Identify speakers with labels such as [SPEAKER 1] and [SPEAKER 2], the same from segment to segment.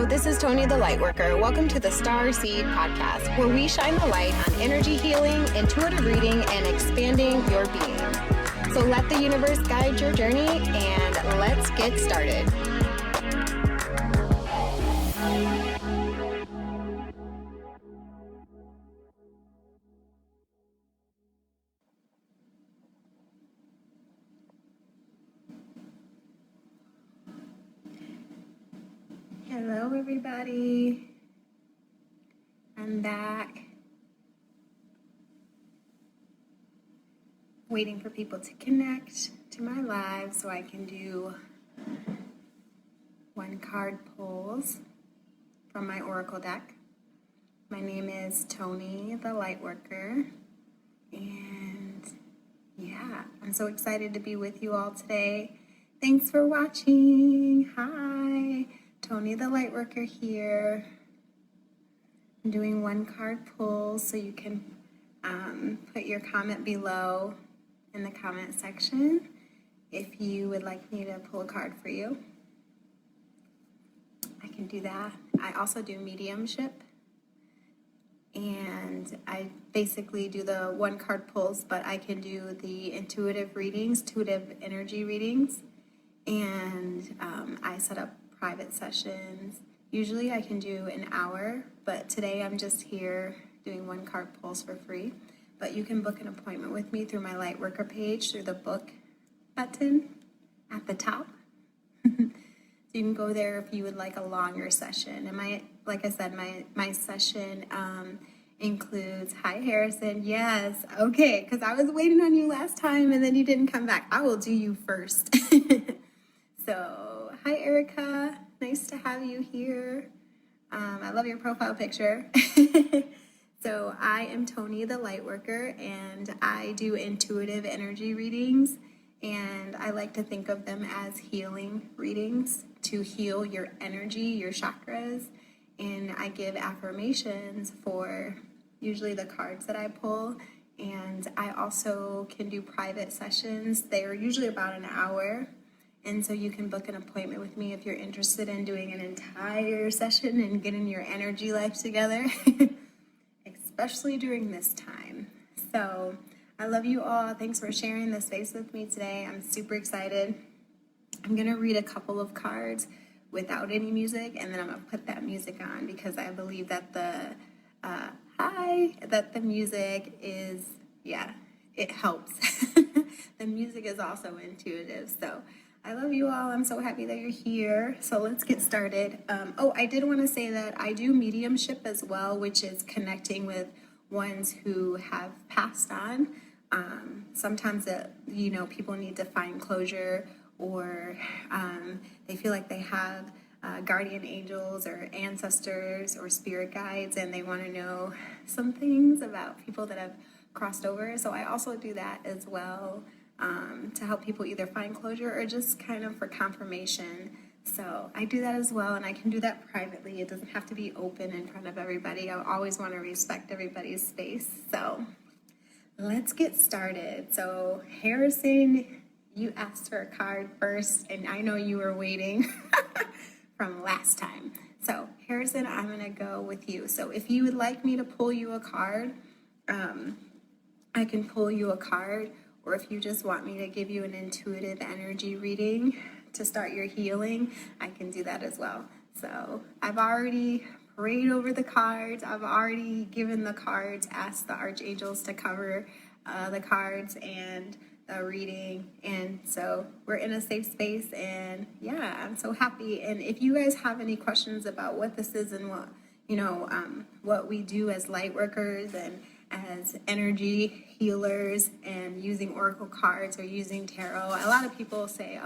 [SPEAKER 1] this is Tony the Lightworker. Welcome to the Starseed podcast, where we shine the light on energy healing, intuitive reading, and expanding your being. So let the universe guide your journey, and let's get started. Hello, everybody. I'm back. Waiting for people to connect to my live so I can do one card pulls from my Oracle deck. My name is Tony the Lightworker, and yeah, I'm so excited to be with you all today. Thanks for watching. Hi. Tony the Lightworker here. I'm doing one card pull, so you can put your comment below in the comment section if you would like me to pull a card for you. I can do that. I also do mediumship, and I basically do the one card pulls, but I can do the intuitive readings, intuitive energy readings, and I set up private sessions. Usually I can do an hour, but today I'm just here doing one card pulls for free. But you can book an appointment with me through my Lightworker page through the book button at the top. So you can go there if you would like a longer session. And like I said, my session includes, hi Harrison, yes, okay, because I was waiting on you last time and then you didn't come back. I will do you first. So, hi Erica, nice to have you here. I love your profile picture. So I am Tony the Lightworker, and I do intuitive energy readings, and I like to think of them as healing readings to heal your energy, your chakras, and I give affirmations for usually the cards that I pull, and I also can do private sessions. They are usually about an hour. And so you can book an appointment with me if you're interested in doing an entire session and getting your energy life together, especially during this time. So I love you all. Thanks for sharing this space with me today. I'm super excited. I'm going to read a couple of cards without any music, and then I'm going to put that music on because I believe that the music is, it helps. The music is also intuitive. So I love you all. I'm so happy that you're here. So let's get started. I did want to say that I do mediumship as well, which is connecting with ones who have passed on. Sometimes people need to find closure, or they feel like they have guardian angels or ancestors or spirit guides, and they want to know some things about people that have crossed over. So I also do that as well. To help people either find closure or just kind of for confirmation. So I do that as well, and I can do that privately. It doesn't have to be open in front of everybody. I always want to respect everybody's space. So let's get started. So Harrison, you asked for a card first, and I know you were waiting from last time. So Harrison, I'm going to go with you. So if you would like me to pull you a card, I can pull you a card. Or if you just want me to give you an intuitive energy reading to start your healing, I can do that as well. So I've already prayed over the cards. I've already given the cards, asked the archangels to cover the cards and the reading. And so we're in a safe space, and yeah, I'm so happy. And if you guys have any questions about what this is and what we do as light workers and as energy healers and using oracle cards or using tarot, a lot of people say,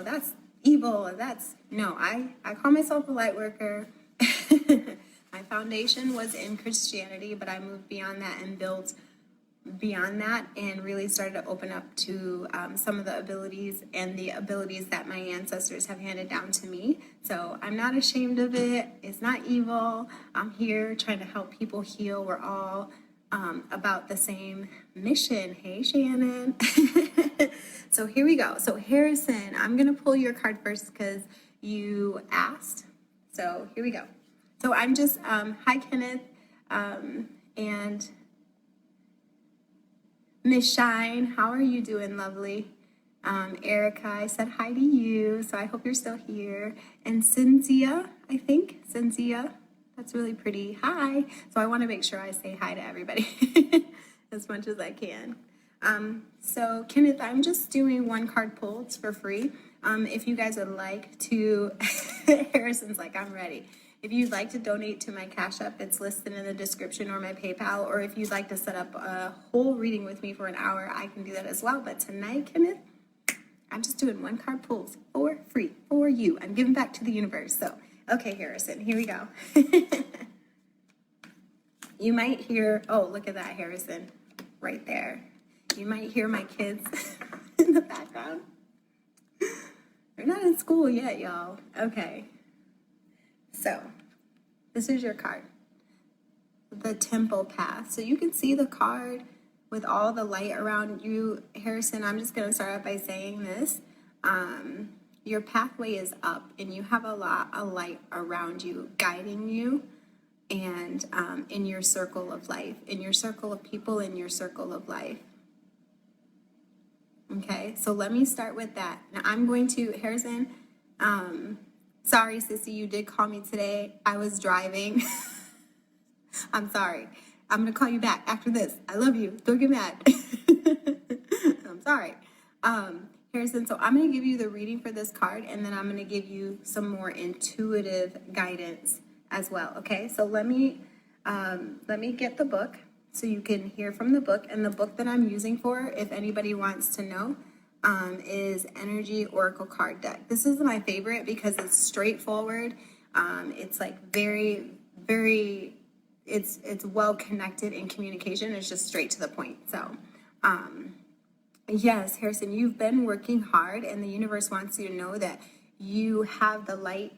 [SPEAKER 1] that's evil. I call myself a light worker. My foundation was in Christianity, but I moved beyond that and built beyond that and really started to open up to some of the abilities and the abilities that my ancestors have handed down to me. So I'm not ashamed of it. It's not evil. I'm here trying to help people heal. We're all about the same mission. Hey, Shannon. So here we go. So Harrison, I'm going to pull your card first because you asked. So here we go. So I'm just, hi Kenneth, and Miss Shine, how are you doing, lovely? Erica, I said hi to you, so I hope you're still here. And Cynthia, I think, Cynthia, that's really pretty. Hi. So I want to make sure I say hi to everybody as much as I can. So Kenneth, I'm just doing one card pull. It's for free. If you guys would like to, Harrison's like, I'm ready. If you'd like to donate to my Cash App, it's listed in the description, or my PayPal, or if you'd like to set up a whole reading with me for an hour, I can do that as well. But tonight, Kenneth, I'm just doing one card pulls for free for you. I'm giving back to the universe. So, okay, Harrison, here we go. You might hear, oh, look at that, Harrison, right there. You might hear my kids in the background. They're not in school yet, y'all. Okay. So, this is your card, the Temple Path. So you can see the card with all the light around you. Harrison, I'm just going to start out by saying this. Your pathway is up, and you have a lot of light around you, guiding you, and in your circle of life, in your circle of people, in your circle of life. Okay, so let me start with that. Now I'm going to, Harrison, sorry, sissy, you did call me today. I was driving. I'm sorry. I'm going to call you back after this. I love you. Don't get mad. I'm sorry. Harrison, so I'm going to give you the reading for this card, and then I'm going to give you some more intuitive guidance as well. Okay, so let me get the book so you can hear from the book. And the book that I'm using for, if anybody wants to know, is Energy Oracle Card Deck. This is my favorite because it's straightforward. It's like very, very, it's well connected in communication. It's just straight to the point. So, yes, Harrison, you've been working hard, and the universe wants you to know that you have the light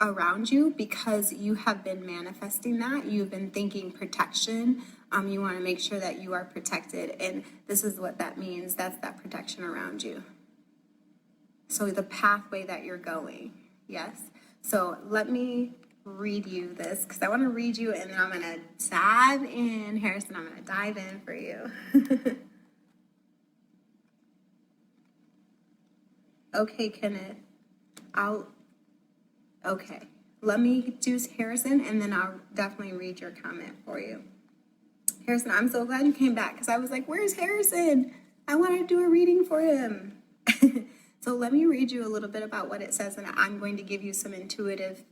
[SPEAKER 1] around you because you have been manifesting that. You've been thinking protection. You want to make sure that you are protected, and this is what that means. That's that protection around you. So the pathway that you're going, yes. So let me read you this because I want to read you, and then I'm going to dive in. Harrison, I'm going to dive in for you. Okay, Kenneth, okay. Let me do Harrison, and then I'll definitely read your comment for you. Harrison, I'm so glad you came back because I was like, where's Harrison? I want to do a reading for him. So let me read you a little bit about what it says, and I'm going to give you some intuitive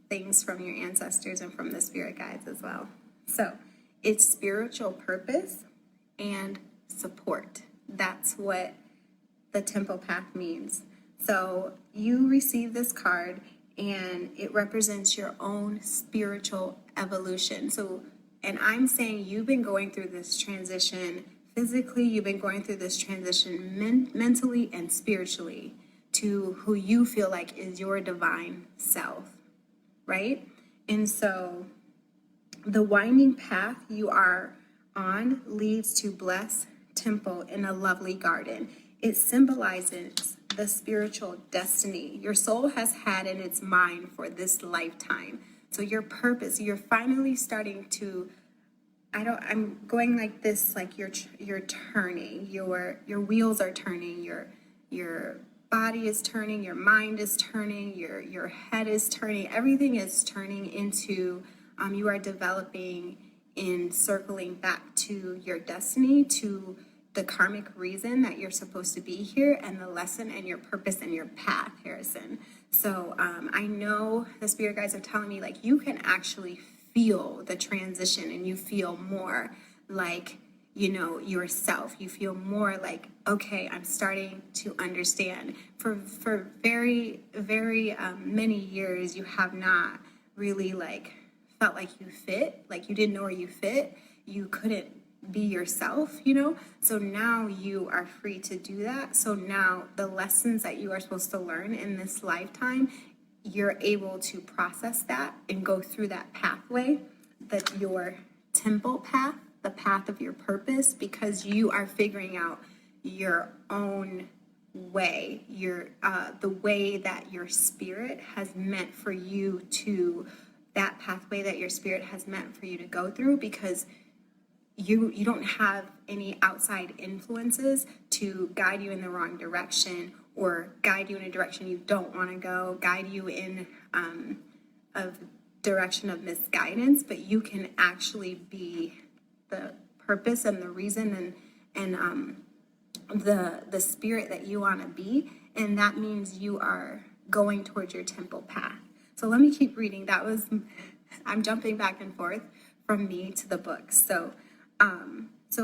[SPEAKER 1] things from your ancestors and from the spirit guides as well. So it's spiritual purpose and support. That's what the Temple Path means. So you receive this card, and it represents your own spiritual evolution. So, and I'm saying you've been going through this transition physically, you've been going through this transition mentally and spiritually to who you feel like is your divine self, right? And so the winding path you are on leads to blessed temple in a lovely garden. It symbolizes the spiritual destiny your soul has had in its mind for this lifetime. So your purpose, you're finally starting to, I'm going like this, like you're turning, your wheels are turning, your body is turning, your mind is turning, your head is turning, everything is turning into, you are developing in circling back to your destiny, to the karmic reason that you're supposed to be here, and the lesson and your purpose and your path, Harrison. So I know the spirit guides are telling me like you can actually feel the transition, and you feel more like, you know, yourself. You feel more like, okay, I'm starting to understand. For very, very many years, you have not really like felt like you fit, like you didn't know where you fit. You couldn't be yourself, you know? So now you are free to do that. So now the lessons that you are supposed to learn in this lifetime, you're able to process that and go through that pathway, that your temple path, the path of your purpose, because you are figuring out your own way, the way that your spirit has meant for you to, that pathway that your spirit has meant for you to go through, because you don't have any outside influences to guide you in the wrong direction or guide you in a direction you don't want to go, guide you in a direction of misguidance, but you can actually be the purpose and the reason and the spirit that you want to be, and that means you are going towards your temple path. So let me keep reading. I'm jumping back and forth from me to the book. So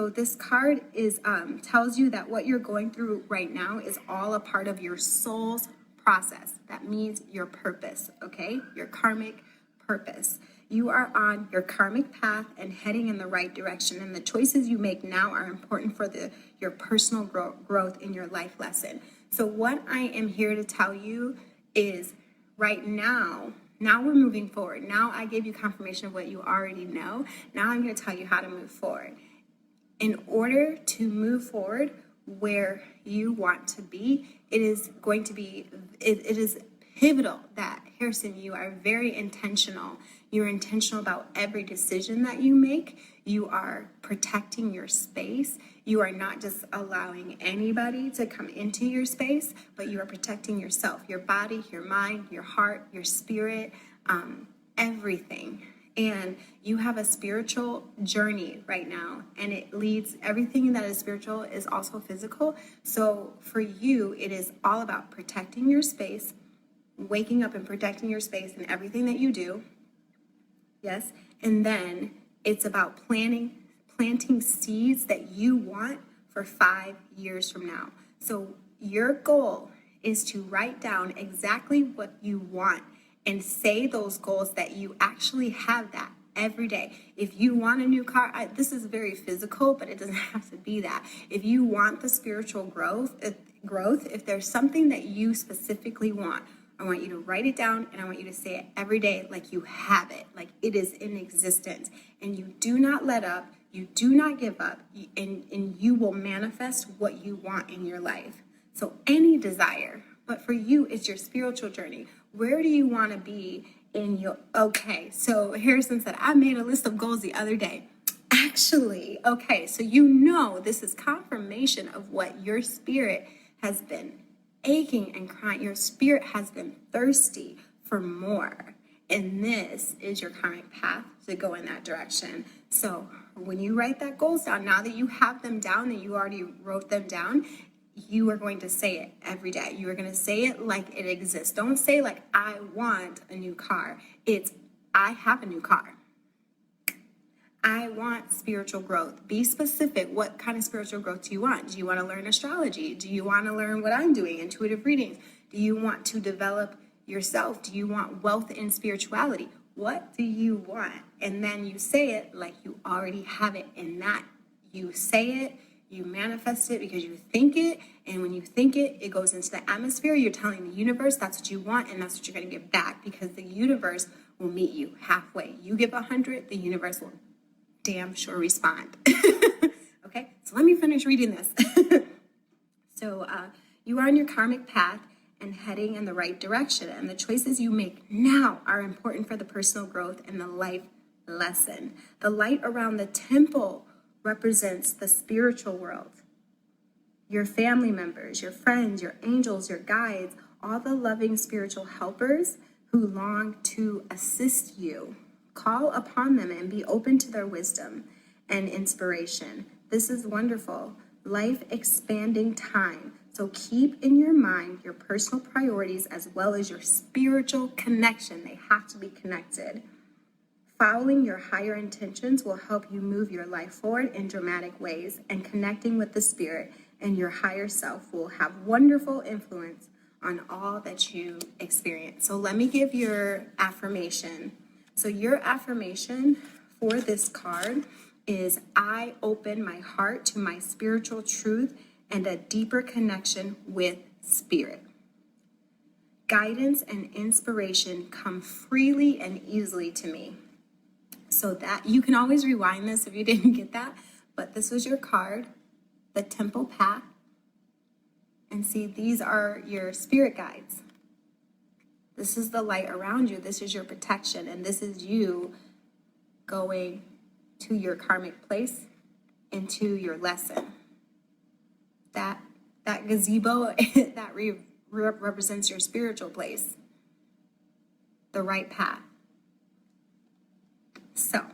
[SPEAKER 1] this card is tells you that what you're going through right now is all a part of your soul's process. That means your purpose, okay? Your karmic purpose. You are on your karmic path and heading in the right direction, and the choices you make now are important for your personal growth in your life lesson. So what I am here to tell you is right now we're moving forward. Now I gave you confirmation of what you already know. Now I'm going to tell you how to move forward. In order to move forward where you want to be, it is pivotal that, Harrison, you are very intentional. You're intentional about every decision that you make. You are protecting your space. You are not just allowing anybody to come into your space, but you are protecting yourself, your body, your mind, your heart, your spirit, everything. And you have a spiritual journey right now, and it leads, everything that is spiritual is also physical. So for you, it is all about protecting your space, waking up and protecting your space in everything that you do. Yes. And then it's about planting seeds that you want for 5 years from now. So your goal is to write down exactly what you want and say those goals that you actually have that every day. If you want a new car, this is very physical, but it doesn't have to be that. If you want the spiritual growth, if there's something that you specifically want, I want you to write it down, and I want you to say it every day like you have it, like it is in existence. And you do not let up, you do not give up, and you will manifest what you want in your life. So any desire, but for you, it's your spiritual journey. Where do you want to be in your, okay, so Harrison said, I made a list of goals the other day. Actually, okay, so this is confirmation of what your spirit has been aching and crying. Your spirit has been thirsty for more, and this is your karmic path to go in that direction. So when you write that goals down, now that you have them down, that you already wrote them down, you are going to say it every day. You are going to say it like it exists. Don't say like, I want a new car. It's, I have a new car. I want spiritual growth. Be specific. What kind of spiritual growth do you want? Do you want to learn astrology? Do you want to learn what I'm doing, intuitive readings? Do you want to develop yourself? Do you want wealth in spirituality? What do you want? And then you say it like you already have it. And that you say it, you manifest it because you think it. And when you think it, it goes into the atmosphere. You're telling the universe that's what you want, and that's what you're going to get back, because the universe will meet you halfway. You give 100, the universe will damn sure respond. Okay, so let me finish reading this. So you are on your karmic path and heading in the right direction, and the choices you make now are important for the personal growth and the life lesson. The light around the temple represents the spiritual world. Your family members, your friends, your angels, your guides, all the loving spiritual helpers who long to assist you. Call upon them and be open to their wisdom and inspiration. This is wonderful, life-expanding time. So keep in your mind your personal priorities as well as your spiritual connection. They have to be connected. Following your higher intentions will help you move your life forward in dramatic ways, and connecting with the spirit and your higher self will have wonderful influence on all that you experience. So let me give your affirmation. So your affirmation for this card is, I open my heart to my spiritual truth and a deeper connection with spirit. Guidance and inspiration come freely and easily to me. So that you can always rewind this if you didn't get that, but this was your card, the temple path. And And see, these are your spirit guides. This is the light around you. This is your protection. And this is you going to your karmic place, into your lesson. That gazebo, that represents your spiritual place, the right path. So,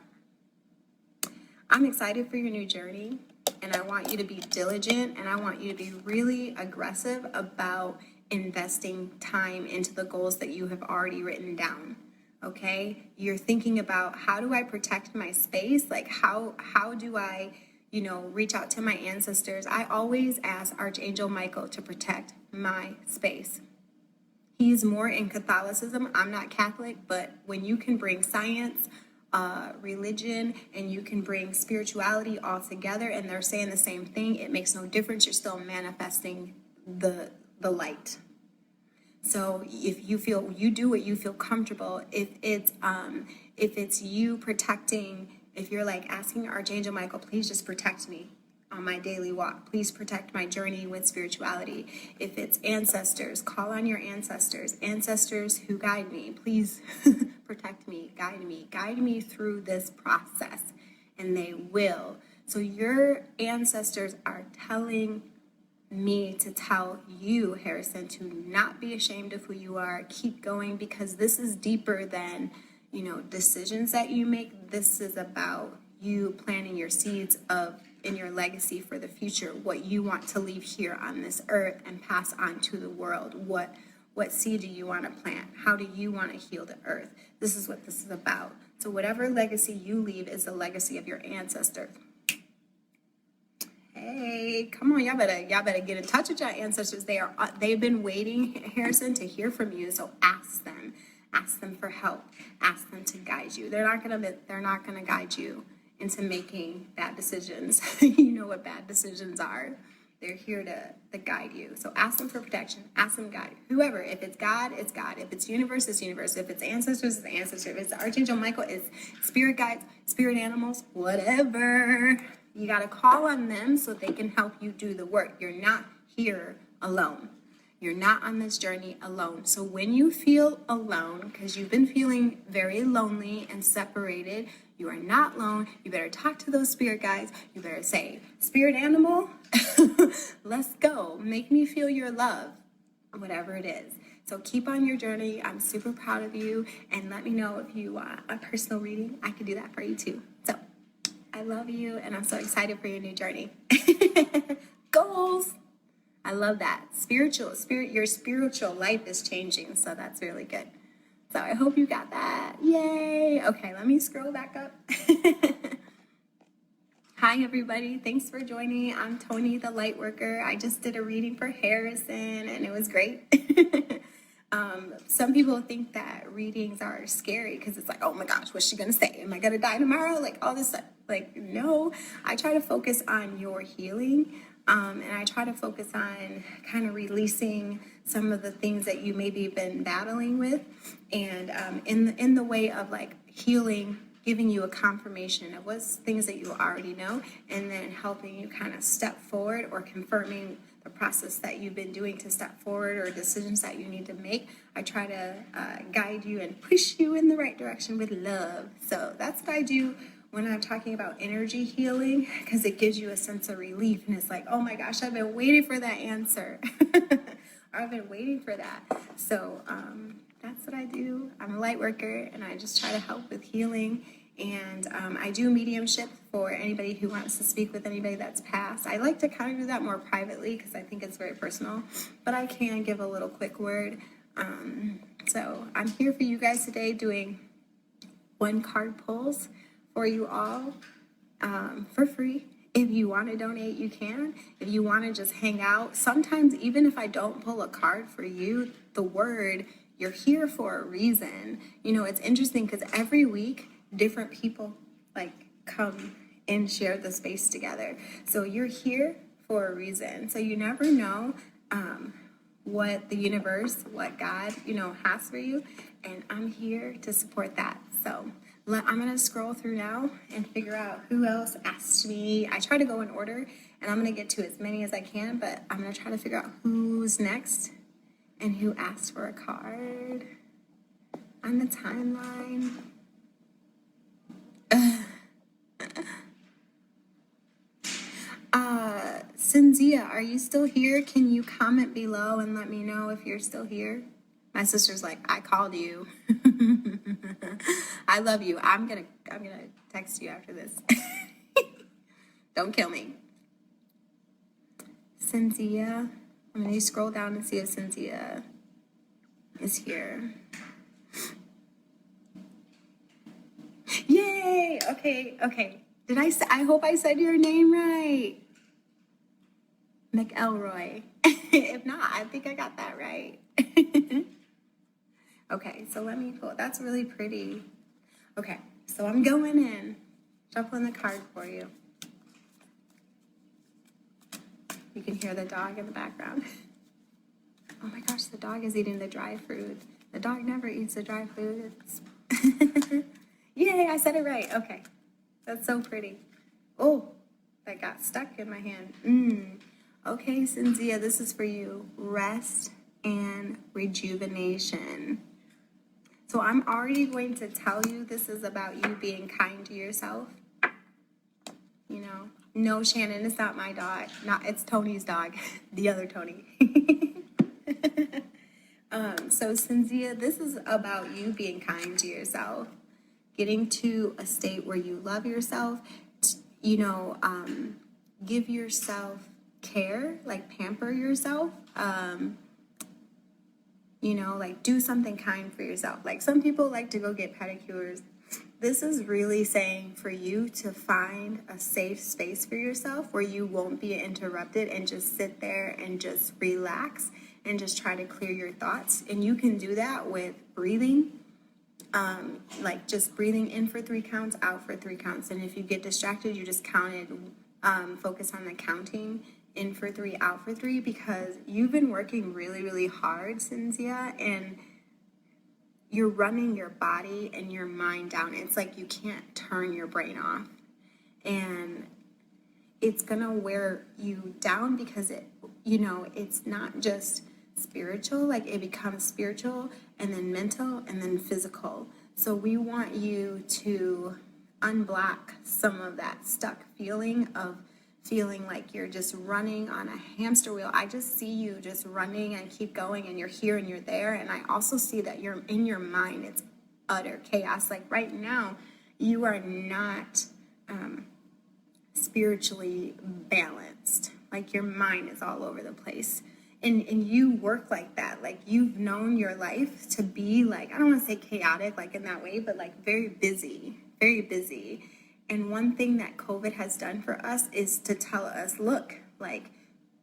[SPEAKER 1] I'm excited for your new journey, and I want you to be diligent, and I want you to be really aggressive about investing time into the goals that you have already written down. Okay? You're thinking about, how do I protect my space? Like, how do I, reach out to my ancestors? I always ask Archangel Michael to protect my space. He's more in Catholicism. I'm not Catholic, but when you can bring science, religion, and you can bring spirituality all together, and they're saying the same thing, it makes no difference. You're still manifesting the light. So if you feel, you do what you feel comfortable. If it's you protecting, if you're like asking Archangel Michael, please just protect me on my daily walk. Please protect my journey with spirituality. If it's ancestors, call on your ancestors who guide me. Please protect me, guide me through this process, and they will. So your ancestors are telling me to tell you, Harrison, to not be ashamed of who you are. Keep going, because this is deeper than, decisions that you make. This is about you planting your seeds in your legacy for the future, what you want to leave here on this earth and pass on to the world. What seed do you want to plant? How do you want to heal the earth? This is what this is about. So whatever legacy you leave is the legacy of your ancestors. Hey, come on, y'all better get in touch with your ancestors. They've been waiting, Harrison, to hear from you. So ask them for help. Ask them to guide you. They're not gonna guide you into making bad decisions. You know what bad decisions are. They're here to guide you. So ask them for protection. Ask them to guide whoever. If it's God, it's God. If it's universe, it's universe. If it's ancestors, it's ancestors. If it's Archangel Michael, it's spirit guides, spirit animals, whatever. You got to call on them so they can help you do the work. You're not here alone. You're not on this journey alone. So when you feel alone, because you've been feeling very lonely and separated, you are not alone. You better talk to those spirit guides. You better say, spirit animal, let's go. Make me feel your love, whatever it is. So keep on your journey. I'm super proud of you. And let me know if you want a personal reading. I can do that for you too. So I love you, and I'm so excited for your new journey. Goals. I love that. Your spiritual life is changing, so that's really good. So I hope you got that. Yay. Okay, let me scroll back up. Hi, everybody. Thanks for joining. I'm Tony, the light worker. I just did a reading for Harrison, and it was great. Some people think that readings are scary because it's like, oh my gosh, what's she going to say? Am I going to die tomorrow? Like all this stuff. Like, no, I try to focus on your healing. And I try to focus on kind of releasing some of the things that you maybe been battling with, and in the way of like healing, giving you a confirmation of what's things that you already know, and then helping you kind of step forward or confirming the process that you've been doing to step forward or decisions that you need to make. I try to guide you and push you in the right direction with love. So that's what I do when I'm talking about energy healing, because it gives you a sense of relief, and it's like, oh my gosh, I've been waiting for that answer. I've been waiting for that. So that's what I do. I'm a light worker, and I just try to help with healing. And I do mediumship for anybody who wants to speak with anybody that's passed. I like to kind of do that more privately because I think it's very personal, but I can give a little quick word. So I'm here for you guys today doing 1 card pulls for you all for free. If you want to donate, you can. If you want to just hang out, sometimes even if I don't pull a card for you, the word, you're here for a reason. You know, it's interesting because every week, different people like come and share the space together. So you're here for a reason. So you never know what the universe, what God, has for you. And I'm here to support that. So I'm going to scroll through now and figure out who else asked me. I try to go in order, And I'm going to get to as many as I can, but I'm going to try to figure out who's next and who asked for a card on the timeline. Cynthia, are you still here? Can you comment below and let me know if you're still here? My sister's like, I called you. I love you. I'm gonna text you after this. Don't kill me. Cynthia, I'm gonna scroll down and see if Cynthia is here. Yay! Okay. Did I hope I said your name right. McElroy. If not, I think I got that right. Okay, so let me pull. That's really pretty. Okay, so I'm going in, shuffling the card for you. You can hear the dog in the background. Oh my gosh, the dog is eating the dry fruit. The dog never eats the dry fruit. Yay, I said it right. Okay, that's so pretty. Oh, that got stuck in my hand. Okay, Cynthia, this is for you. Rest and rejuvenation. So I'm already going to tell you this is about you being kind to yourself. You know, no, Shannon, it's not my dog. It's Tony's dog, the other Tony. So Cynthia, this is about you being kind to yourself, getting to a state where you love yourself, give yourself care, like pamper yourself, like do something kind for yourself. Like some people like to go get pedicures. This is really saying for you to find a safe space for yourself where you won't be interrupted and just sit there and just relax and just try to clear your thoughts. And you can do that with breathing, like just breathing in for 3 counts, out for 3 counts. And if you get distracted, you just count it, focus on the counting, in for 3, out for 3, because you've been working really, really hard, Cynthia, and you're running your body and your mind down. It's like you can't turn your brain off. And it's gonna wear you down because it's not just spiritual, like it becomes spiritual and then mental and then physical. So we want you to unblock some of that stuck feeling of feeling like you're just running on a hamster wheel. I just see you just running and keep going, and you're here and you're there. And I also see that you're in your mind. It's utter chaos. Like right now, you are not spiritually balanced. Like your mind is all over the place. And you work like that. Like you've known your life to be like, I don't want to say chaotic like in that way, but like very busy, very busy. And one thing that COVID has done for us is to tell us, look, like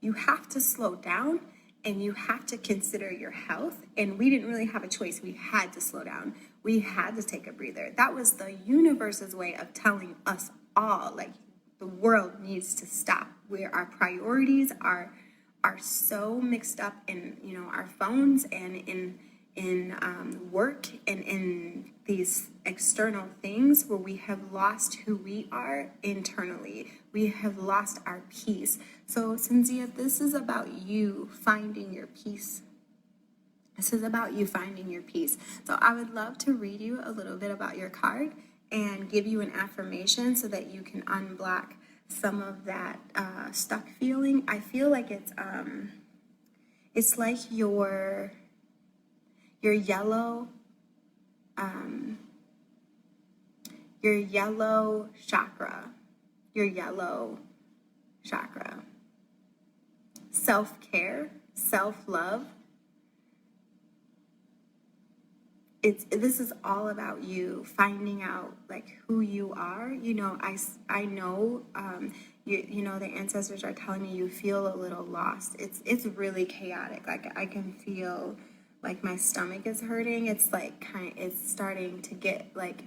[SPEAKER 1] you have to slow down and you have to consider your health. And we didn't really have a choice. We had to slow down. We had to take a breather. That was the universe's way of telling us all, like the world needs to stop. Where our priorities are so mixed up in, our phones and in work and in these external things, where we have lost who we are internally. We have lost our peace. So Cynthia, this is about you finding your peace. This is about you finding your peace. So I would love to read you a little bit about your card and give you an affirmation so that you can unblock some of that stuck feeling. I feel like it's like your yellow chakra, self-care, self-love. This is all about you finding out like who you are. I know the ancestors are telling me you feel a little lost. It's really chaotic. Like I can feel like my stomach is hurting. It's like it's starting to get like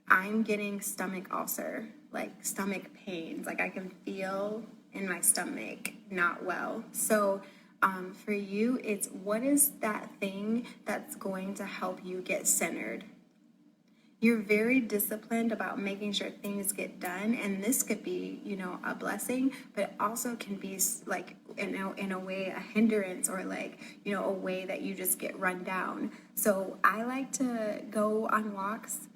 [SPEAKER 1] I'm getting stomach ulcer, like stomach pains. Like I can feel in my stomach not well. So for you, it's what is that thing that's going to help you get centered? you're very disciplined about making sure things get done, and this could be, a blessing, but it also can be like in a way a hindrance, or like, a way that you just get run down. So I like to go on walks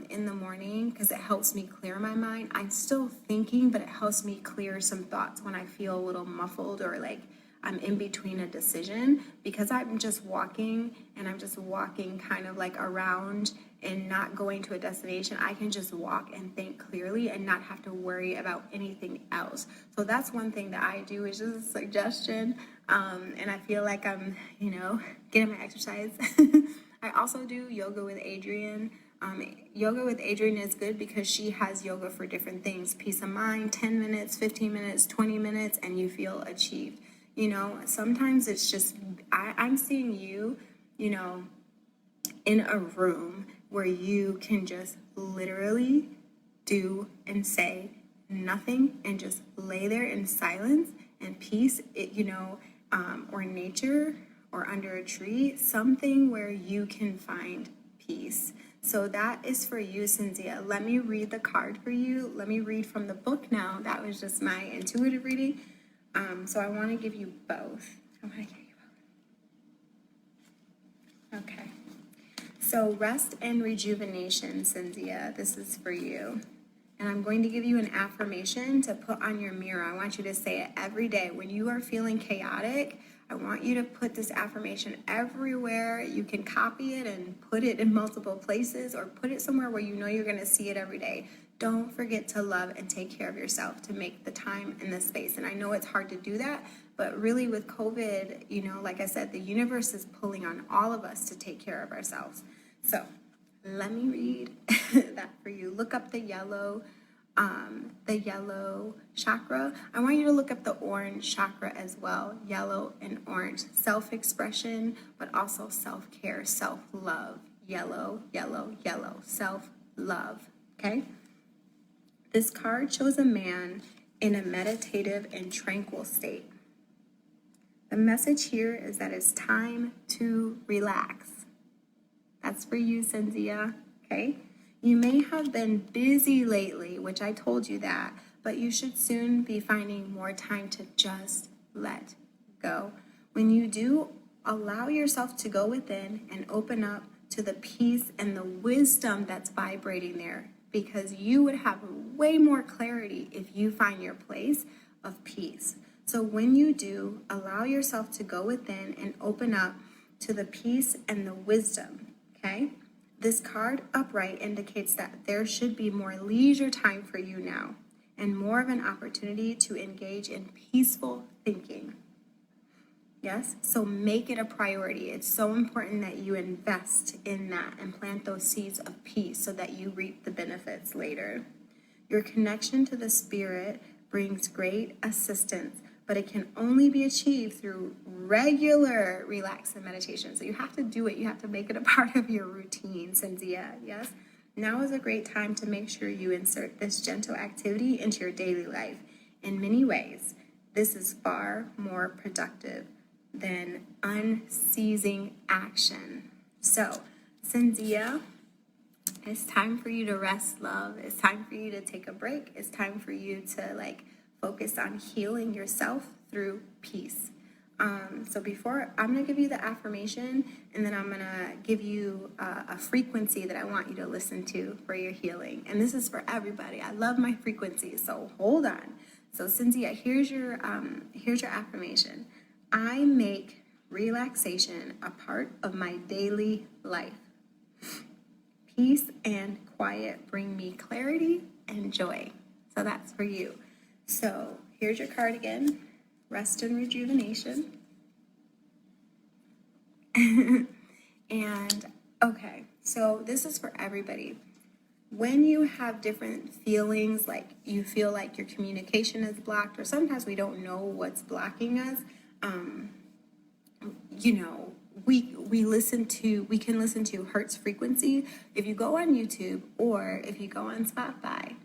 [SPEAKER 1] in the morning because it helps me clear my mind. I'm still thinking, but it helps me clear some thoughts when I feel a little muffled, or like I'm in between a decision, because I'm just walking kind of like around and not going to a destination. I can just walk and think clearly and not have to worry about anything else. So that's one thing that I do, is just a suggestion. And I feel like I'm, getting my exercise. I also do yoga with Adrienne. Yoga with Adrienne is good because she has yoga for different things. Peace of mind, 10 minutes, 15 minutes, 20 minutes, and you feel achieved. Sometimes it's just, I'm seeing you, in a room where you can just literally do and say nothing and just lay there in silence and peace, or nature, or under a tree, something where you can find peace. So that is for you, Cynthia. Let me read the card for you. Let me read from the book now. That was just my intuitive reading. So I want to give you both. Okay. So rest and rejuvenation, Cynthia. This is for you. And I'm going to give you an affirmation to put on your mirror. I want you to say it every day. When you are feeling chaotic, I want you to put this affirmation everywhere. You can copy it and put it in multiple places, or put it somewhere where you know you're going to see it every day. Don't forget to love and take care of yourself, to make the time and the space. And I know it's hard to do that, but really with COVID, like I said, the universe is pulling on all of us to take care of ourselves. So let me read that for you. Look up the yellow chakra. I want you to look up the orange chakra as well. Yellow and orange. Self-expression, but also self-care, self-love. Yellow, yellow, yellow. Self-love. Okay? This card shows a man in a meditative and tranquil state. The message here is that it's time to relax. That's for you, Cynthia, okay? You may have been busy lately, which I told you that, but you should soon be finding more time to just let go. When you do, allow yourself to go within and open up to the peace and the wisdom that's vibrating there, because you would have way more clarity if you find your place of peace. So when you do, allow yourself to go within and open up to the peace and the wisdom, okay? This card upright indicates that there should be more leisure time for you now, and more of an opportunity to engage in peaceful thinking. Yes, so make it a priority. It's so important that you invest in that and plant those seeds of peace so that you reap the benefits later. Your connection to the spirit brings great assistance, but it can only be achieved through regular relax and meditation. So you have to do it. You have to make it a part of your routine, Cynthia. Yes? Now is a great time to make sure you insert this gentle activity into your daily life. In many ways, this is far more productive than unceasing action. So, Cynthia, it's time for you to rest, love. It's time for you to take a break. It's time for you to focus on healing yourself through peace. So before, I'm going to give you the affirmation, and then I'm going to give you a frequency that I want you to listen to for your healing. And this is for everybody. I love my frequencies, so hold on. So Cynthia, here's your affirmation. I make relaxation a part of my daily life. Peace and quiet bring me clarity and joy. So that's for you. So here's your card again. Rest and rejuvenation. And okay, so this is for everybody. When you have different feelings, like you feel like your communication is blocked, or sometimes we don't know what's blocking us, we can listen to Hertz frequency. If you go on YouTube, or if you go on Spotify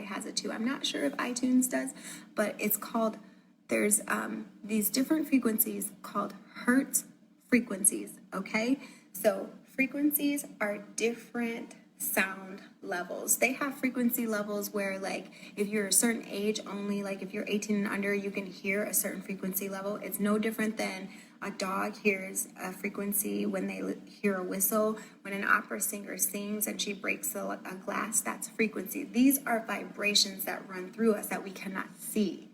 [SPEAKER 1] has it too. I'm not sure if iTunes does, but it's called, there's these different frequencies called Hertz frequencies, okay? So frequencies are different sound levels. They have frequency levels where, like, if you're a certain age only, like if you're 18 and under, you can hear a certain frequency level. It's no different than a dog hears a frequency when they hear a whistle. When an opera singer sings and she breaks a glass, that's frequency. These are vibrations that run through us that we cannot see.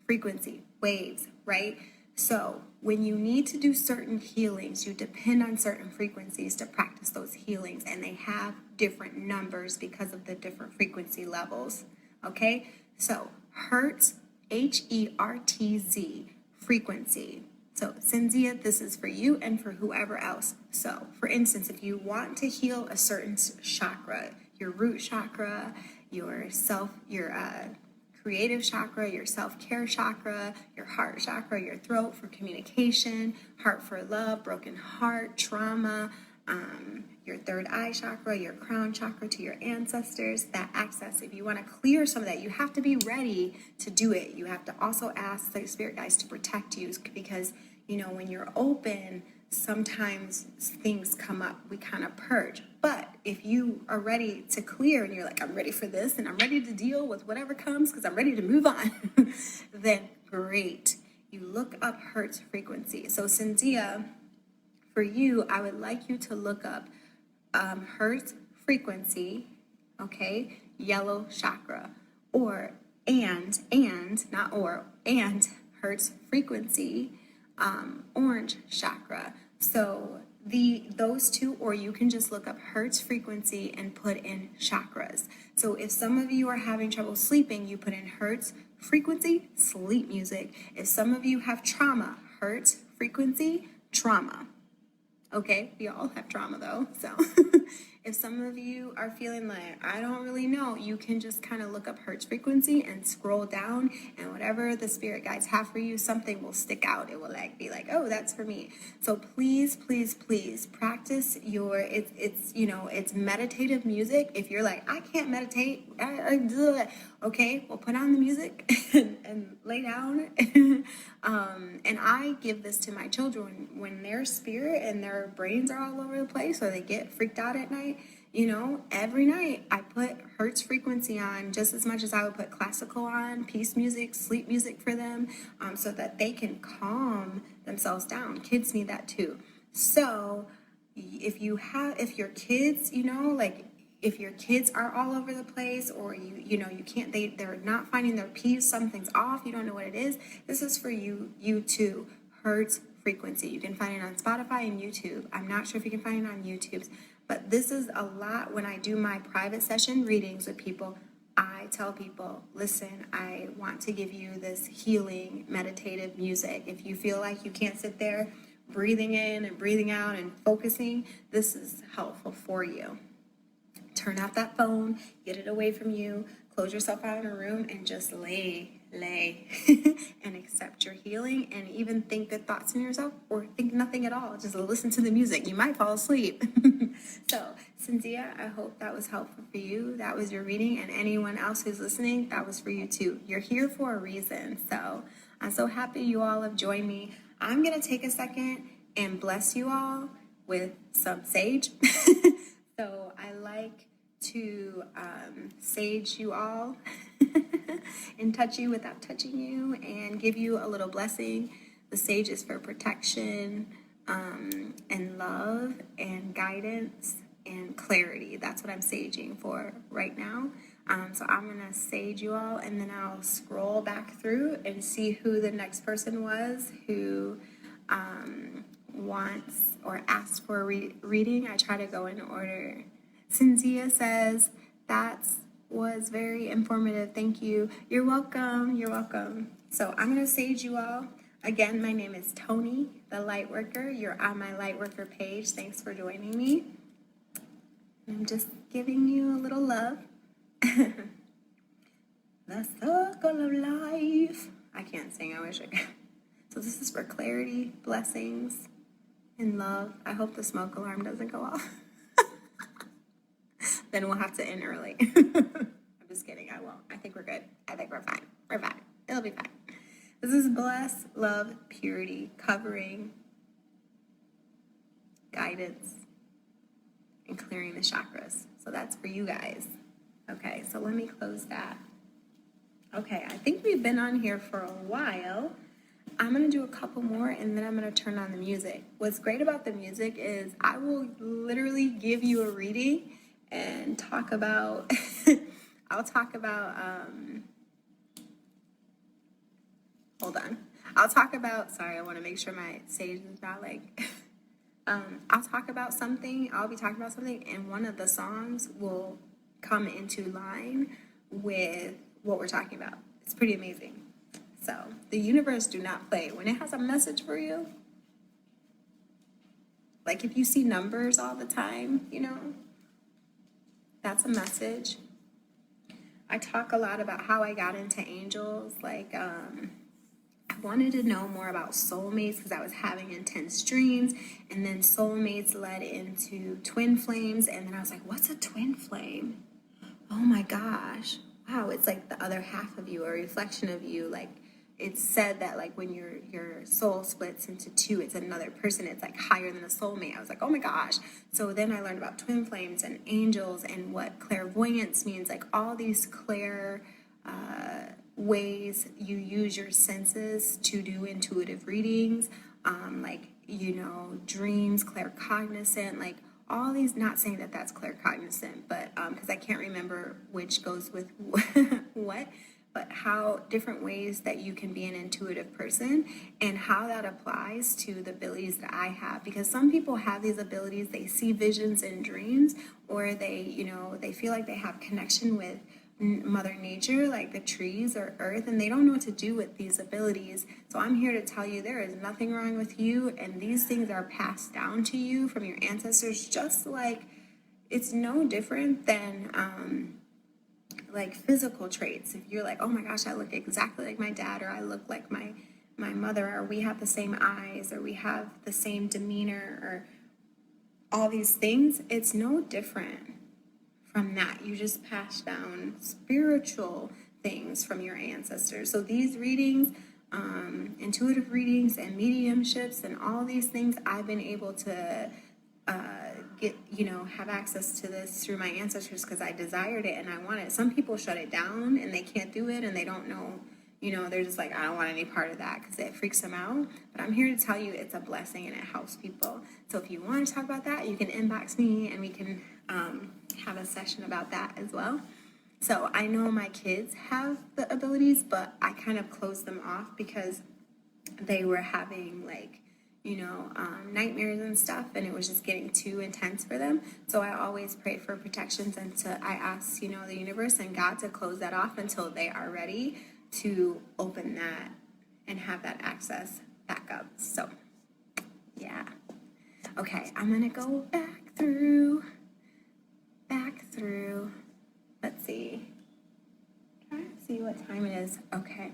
[SPEAKER 1] Frequency, waves, right? So when you need to do certain healings, you depend on certain frequencies to practice those healings, and they have different numbers because of the different frequency levels, okay? So Hertz, Hertz, frequency. So Cynthia, this is for you and for whoever else. So for instance, if you want to heal a certain chakra, your root chakra, your creative chakra, your self-care chakra, your heart chakra, your throat for communication, heart for love, broken heart, trauma, your third eye chakra, your crown chakra to your ancestors, that access. If you want to clear some of that, you have to be ready to do it. You have to also ask the spirit guides to protect you, because, you know, when you're open, sometimes things come up, we kind of purge. But if you are ready to clear and you're like, I'm ready for this and I'm ready to deal with whatever comes because I'm ready to move on, then great. You look up Hertz frequency. So Cynthia, for you, I would like you to look up Hertz frequency, okay, yellow chakra, and Hertz frequency, orange chakra. So those two, or you can just look up Hertz frequency and put in chakras. So if some of you are having trouble sleeping, you put in Hertz frequency, sleep music. If some of you have trauma, Hertz frequency, trauma. Okay, we all have trauma though, so if some of you are feeling like, I don't really know, you can just kind of look up Hertz frequency and scroll down, and whatever the spirit guides have for you, something will stick out. It will be like, oh, that's for me. So please, please, please practice your, it's meditative music. If you're like, I can't meditate, okay, well, put on the music and lay down. And I give this to my children when their spirit and their brains are all over the place, or they get freaked out at night. You know, every night I put Hertz frequency on just as much as I would put classical on, peace music, sleep music for them, so that they can calm themselves down. Kids need that too. So if your kids, if your kids are all over the place, or you can't, they're not finding their peace, something's off, you don't know what it is, this is for you too. Hertz frequency. You can find it on Spotify and YouTube. I'm not sure if you can find it on YouTube, but this is a lot. When I do my private session readings with people, I tell people, listen, I want to give you this healing meditative music. If you feel like you can't sit there breathing in and breathing out and focusing, this is helpful for you. Turn off that phone, get it away from you, close yourself out in a room and just lay and accept your healing, and even think good thoughts in yourself, or think nothing at all. Just listen to the music. You might fall asleep. So, Cynthia, I hope that was helpful for you. That was your reading, and anyone else who's listening, that was for you too. You're here for a reason. So, I'm so happy you all have joined me. I'm going to take a second and bless you all with some sage. So, I like to sage you all and touch you without touching you, and give you a little blessing. The sage is for protection, and love and guidance and clarity. That's what I'm saging for right now. So I'm gonna sage you all, and then I'll scroll back through and see who the next person was who wants or asked for a reading. I try to go in order. Cynthia says, that was very informative. Thank you. You're welcome. You're welcome. So I'm going to sage you all. Again, my name is Tony, the Lightworker. You're on my Lightworker page. Thanks for joining me. I'm just giving you a little love. The circle of life. I can't sing. I wish I could. So this is for clarity, blessings, and love. I hope the smoke alarm doesn't go off. Then we'll have to end early. I'm just kidding. I won't. I think we're good. I think we're fine. We're fine. It'll be fine. This is bless, love, purity, covering, guidance, and clearing the chakras. So that's for you guys. Okay, so let me close that. Okay, I think we've been on here for a while. I'm going to do a couple more and then I'm going to turn on the music. What's great about the music is I will literally give you a reading and talk about, I'll talk about, hold on. I'll talk about, sorry, I want to make sure my stage is not like, I'll talk about something, I'll be talking about something, and one of the songs will come into line with what we're talking about. It's pretty amazing. So the universe do not play. When it has a message for you, like if you see numbers all the time, you know, that's a message. I talk a lot about how I got into angels, like, I wanted to know more about soulmates because I was having intense dreams, and then soulmates led into twin flames, and then I was like, what's a twin flame? Oh my gosh. Wow, it's like the other half of you, a reflection of you. Like it's said that like when your soul splits into two, it's another person. It's like higher than a soulmate. I was like, oh my gosh. So then I learned about twin flames and angels and what clairvoyance means, like all these ways you use your senses to do intuitive readings, like, you know, dreams, claircognizant, like all these, not saying that that's claircognizant, but because I can't remember which goes with what, but how different ways that you can be an intuitive person and how that applies to the abilities that I have. Because some people have these abilities, they see visions and dreams, or they, you know, they feel like they have connection with Mother Nature, like the trees or earth, and they don't know what to do with these abilities. So I'm here to tell you there is nothing wrong with you, and these things are passed down to you from your ancestors, just like it's no different than like physical traits. If you're like, oh my gosh, I look exactly like my dad, or I look like my mother, or we have the same eyes, or we have the same demeanor, or all these things, it's no different from that. You just pass down spiritual things from your ancestors. So these readings, intuitive readings and mediumships and all these things, I've been able to get, you know, have access to this through my ancestors because I desired it and I want it. Some people shut it down and they can't do it and they don't know, you know, they're just like, I don't want any part of that because it freaks them out. But I'm here to tell you it's a blessing and it helps people. So if you want to talk about that, you can inbox me and we can have a session about that as well. So I know my kids have the abilities, but I kind of closed them off because they were having like, you know, nightmares and stuff, and it was just getting too intense for them. So I always pray for protections, and I ask, you know, the universe and God to close that off until they are ready to open that and have that access back up. So yeah. Okay, I'm gonna go back through. Let's see. Try to see what time it is. Okay.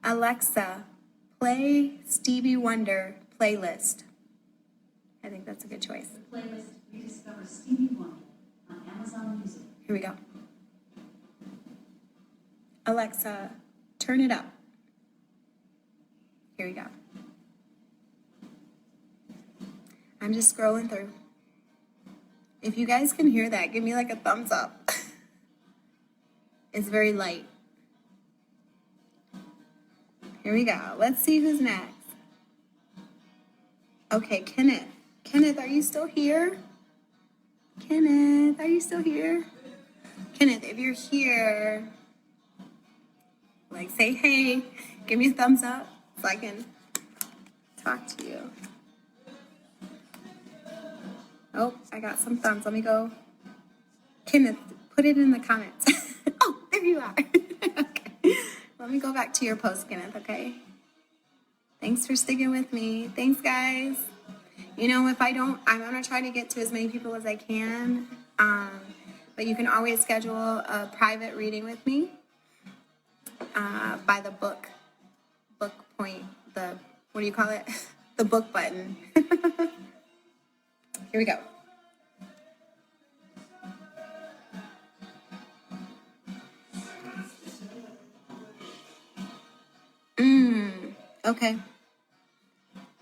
[SPEAKER 1] Alexa, play Stevie Wonder playlist. I think that's a good choice.
[SPEAKER 2] The playlist Rediscover Stevie Wonder on Amazon Music.
[SPEAKER 1] Here we go. Alexa, turn it up. Here we go. I'm just scrolling through. If you guys can hear that, give me like a thumbs up. It's very light. Here we go. Let's see who's next. Okay, Kenneth. Kenneth, are you still here? Kenneth, are you still here? Kenneth, if you're here, like say hey, give me a thumbs up so I can talk to you. Oh, I got some thumbs. Let me go. Kenneth, put it in the comments. Oh, there you are. Okay. Let me go back to your post, Kenneth, okay? Thanks for sticking with me. Thanks, guys. You know, if I don't, I'm going to try to get to as many people as I can. But you can always schedule a private reading with me by the book point, what do you call it? The book button. Here we go. Okay.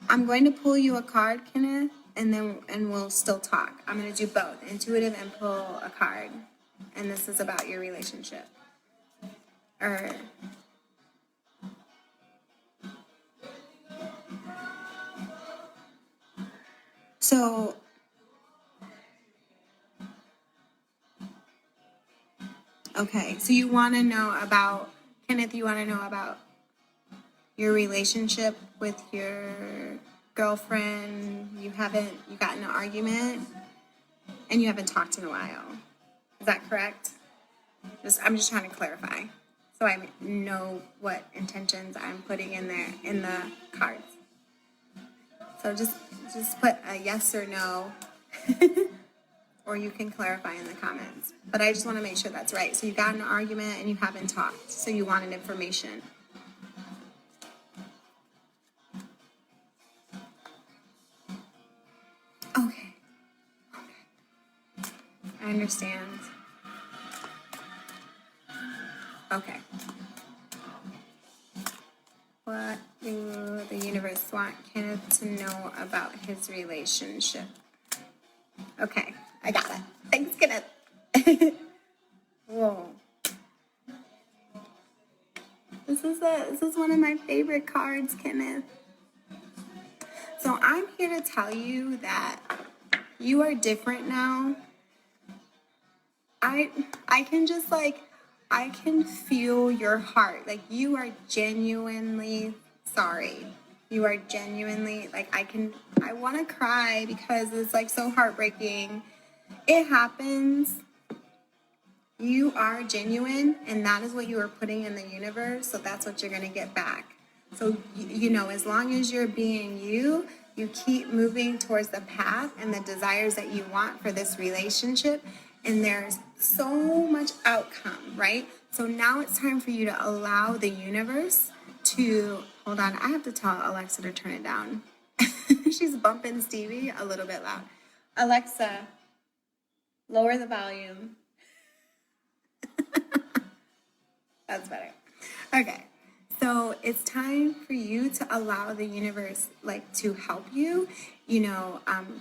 [SPEAKER 1] I'm going to pull you a card, Kenneth, and we'll still talk. I'm going to do both, intuitive and pull a card. And this is about your relationship. Or so okay, so you want to know about, Kenneth, you want to know about your relationship with your girlfriend. You got in an argument and you haven't talked in a while. Is that correct? I'm just trying to clarify so I know what intentions I'm putting in there in the cards. So just put a yes or no, or you can clarify in the comments. But I just want to make sure that's right. So you got in an argument and you haven't talked, so you wanted information. Okay. I understand. Okay. What do the universe want Kenneth to know about his relationship? Okay, I got it. Thanks, Kenneth. Whoa. This is one of my favorite cards, Kenneth. So I'm here to tell you that you are different now. I can just I can feel your heart. Like, you are genuinely sorry. You are genuinely, I want to cry because it's so heartbreaking. It happens. You are genuine, and that is what you are putting in the universe, so that's what you're going to get back. So, as long as you're being you keep moving towards the path and the desires that you want for this relationship, and there's so much outcome, right? So now it's time for you to allow the universe to, hold on, I have to tell Alexa to turn it down. She's bumping Stevie a little bit loud. Alexa, lower the volume. That's better. Okay. So it's time for you to allow the universe to help you,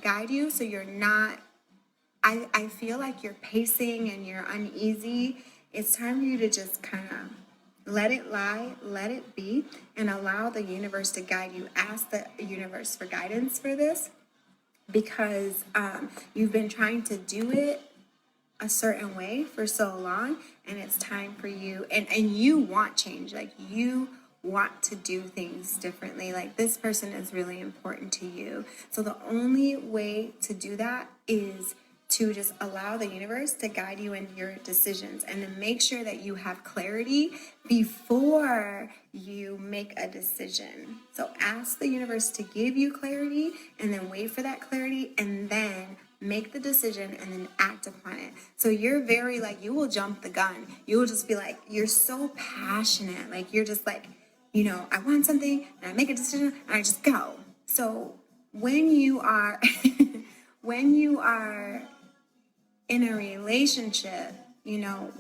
[SPEAKER 1] guide you, so you're not, I feel like you're pacing and you're uneasy. It's time for you to just kind of let it lie, let it be, and allow the universe to guide you. Ask the universe for guidance for this, because you've been trying to do it a certain way for so long, and it's time for you, and you want change. You want to do things differently. This person is really important to you. So the only way to do that is to just allow the universe to guide you in your decisions, and to make sure that you have clarity before you make a decision. So ask the universe to give you clarity, and then wait for that clarity, and then make the decision, and then act upon it. So you're very you will jump the gun. You will just be you're so passionate. You're just I want something, and I make a decision, and I just go. So when you are when you are in a relationship,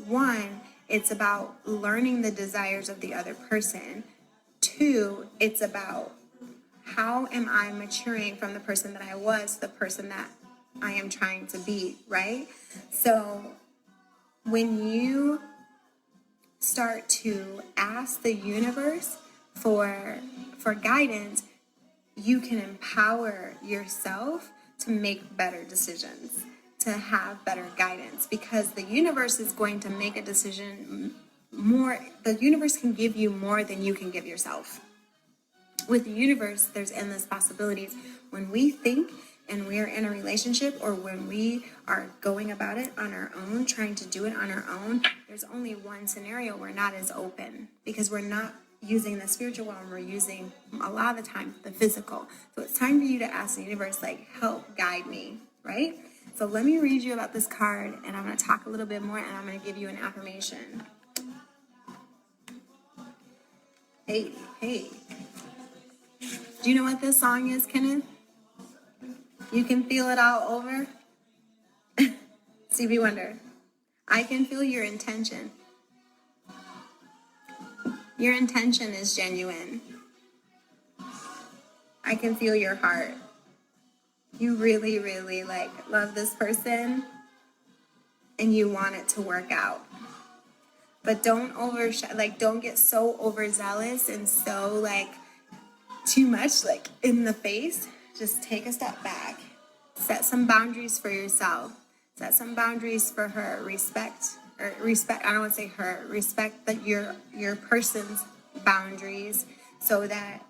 [SPEAKER 1] one, it's about learning the desires of the other person. Two, it's about how am I maturing from the person that I was to the person that I am trying to be, right? So when you start to ask the universe for guidance, you can empower yourself to make better decisions, to have better guidance, because the universe is going to make a decision more. The universe can give you more than you can give yourself. With the universe, there's endless possibilities. When we think and we're in a relationship, or when we are going about it on our own, trying to do it on our own, there's only one scenario we're not as open, because we're not using the spiritual realm, we're using a lot of the time the physical. So it's time for you to ask the universe, help guide me, right? So let me read you about this card, and I'm going to talk a little bit more, and I'm going to give you an affirmation. Hey. Do you know what this song is, Kenneth? You can feel it all over. Stevie Wonder. I can feel your intention. Your intention is genuine. I can feel your heart. you really, really like love this person and you want it to work out. But don't don't get so overzealous and so like too much like in the face. Just take a step back. Set some boundaries for yourself. Set some boundaries for her. Respect, I don't want to say her. Respect that your person's boundaries so that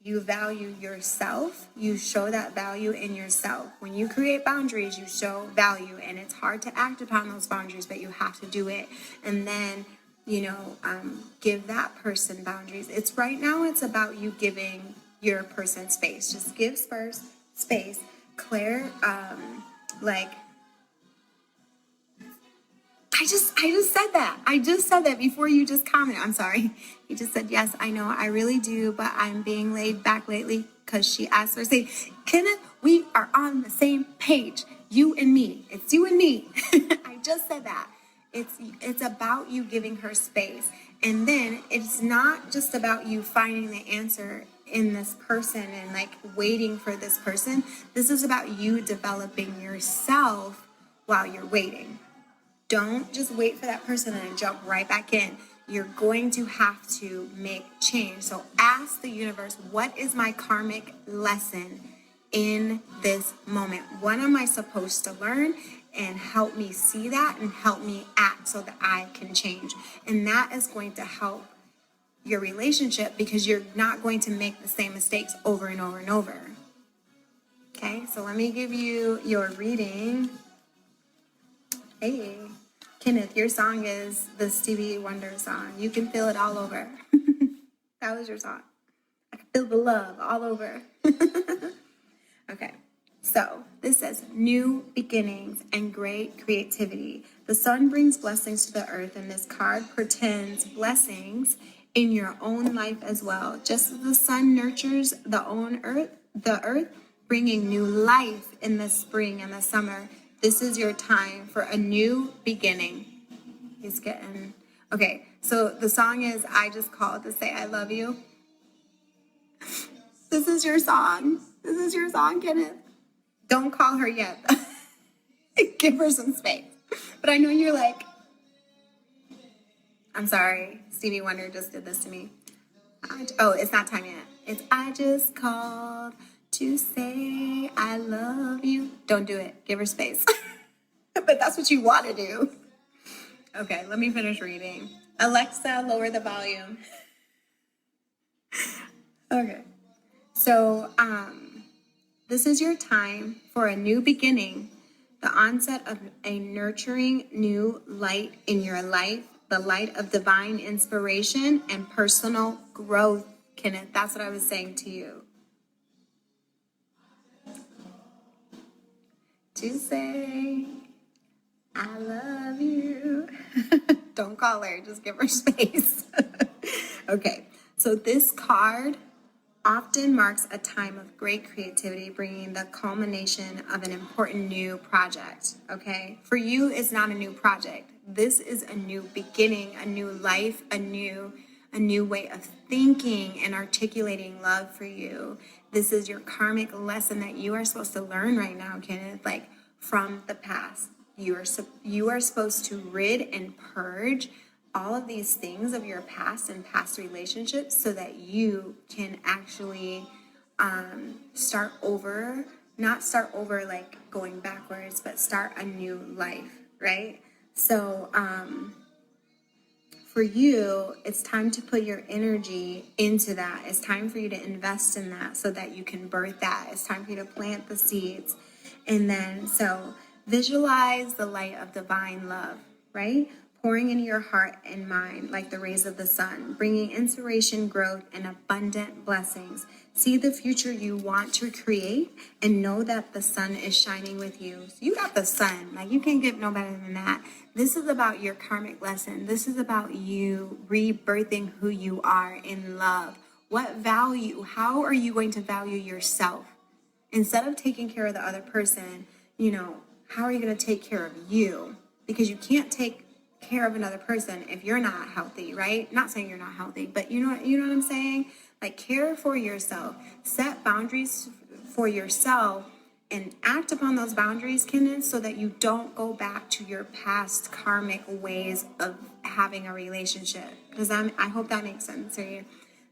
[SPEAKER 1] you value yourself. You show that value in yourself. When you create boundaries, you show value, and it's hard to act upon those boundaries, but you have to do it. And then, give that person boundaries. It's right now, it's about you giving your person space. Just give space. Claire, I just said that. I just said that before you just commented. I'm sorry. You just said, yes, I know, I really do, but I'm being laid back lately because she asked for say, Kenneth, we are on the same page. You and me. It's you and me. I just said that. It's about you giving her space. And then it's not just about you finding the answer in this person and like waiting for this person. This is about you developing yourself while you're waiting. Don't just wait for that person and then jump right back in. You're going to have to make change. So ask the universe, what is my karmic lesson in this moment? What am I supposed to learn? And help me see that and help me act so that I can change. And that is going to help your relationship because you're not going to make the same mistakes over and over and over. Okay, so let me give you your reading. Hey, Kenneth, your song is the Stevie Wonder song. You can feel it all over. That was your song. I can feel the love all over. Okay, so this says new beginnings and great creativity. The sun brings blessings to the earth, and this card portends blessings in your own life as well. Just as the sun nurtures the earth, bringing new life in the spring and the summer. This is your time for a new beginning. He's getting... Okay, so the song is I Just Called to Say I Love You. This is your song. This is your song, Kenneth. Don't call her yet. Give her some space. But I know you're like... I'm sorry. Stevie Wonder just did this to me. It's not time yet. It's I just called to say I love you. Don't do it. Give her space. But that's what you want to do. Okay, let me finish reading. Alexa, lower the volume. Okay. So, this is your time for a new beginning, the onset of a nurturing new light in your life, the light of divine inspiration and personal growth. Kenneth, that's what I was saying to you. To say, I love you. Don't call her, just give her space. Okay, so this card often marks a time of great creativity, bringing the culmination of an important new project, okay? For you, it's not a new project. This is a new beginning, a new life, a new way of thinking and articulating love for you. This is your karmic lesson that you are supposed to learn right now, Kenneth, like from the past. You are supposed to rid and purge all of these things of your past and past relationships so that you can actually start over, not start over like going backwards, but start a new life, right? So for you, it's time to put your energy into that. It's time for you to invest in that so that you can birth that. It's time for you to plant the seeds. And then, so visualize the light of divine love, right? Pouring into your heart and mind like the rays of the sun, bringing inspiration, growth, and abundant blessings. See the future you want to create and know that the sun is shining with you. So you got the sun. Like, you can't get no better than that. This is about your karmic lesson. This is about you rebirthing who you are in love. What value, how are you going to value yourself? Instead of taking care of the other person, how are you going to take care of you? Because you can't take care of another person if you're not healthy, right? Not saying you're not healthy, but you know what I'm saying? Like, care for yourself. Set boundaries for yourself and act upon those boundaries, Kenneth, so that you don't go back to your past karmic ways of having a relationship. Because I hope that makes sense to you.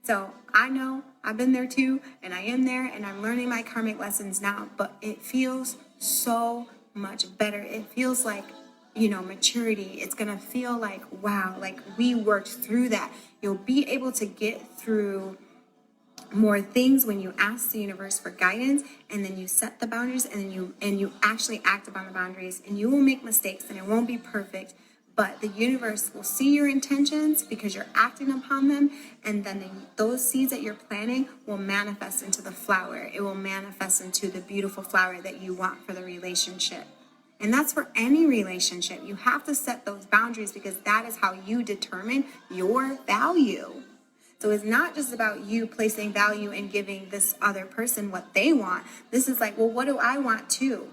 [SPEAKER 1] So I know I've been there too, and I am there, and I'm learning my karmic lessons now, but it feels so much better. It feels like, maturity. It's going to feel like, wow, like we worked through that. You'll be able to get through more things when you ask the universe for guidance, and then you set the boundaries, and you actually act upon the boundaries, and you will make mistakes and it won't be perfect, but the universe will see your intentions because you're acting upon them, and then those seeds that you're planting will manifest into the flower. It will manifest into the beautiful flower that you want for the relationship. And that's for any relationship. You have to set those boundaries because that is how you determine your value. So it's not just about you placing value and giving this other person what they want. This is like, well, what do I want too?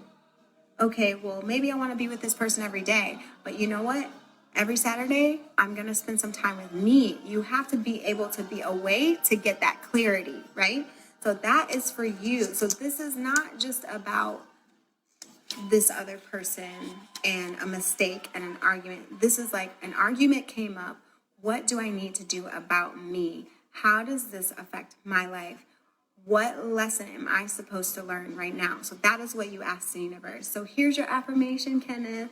[SPEAKER 1] Okay, well, maybe I want to be with this person every day. But you know what? Every Saturday, I'm going to spend some time with me. You have to be able to be away to get that clarity, right? So that is for you. So this is not just about this other person and a mistake and an argument. This is like an argument came up. What do I need to do about me? How does this affect my life? What lesson am I supposed to learn right now? So that is what you ask the universe. So here's your affirmation, Kenneth.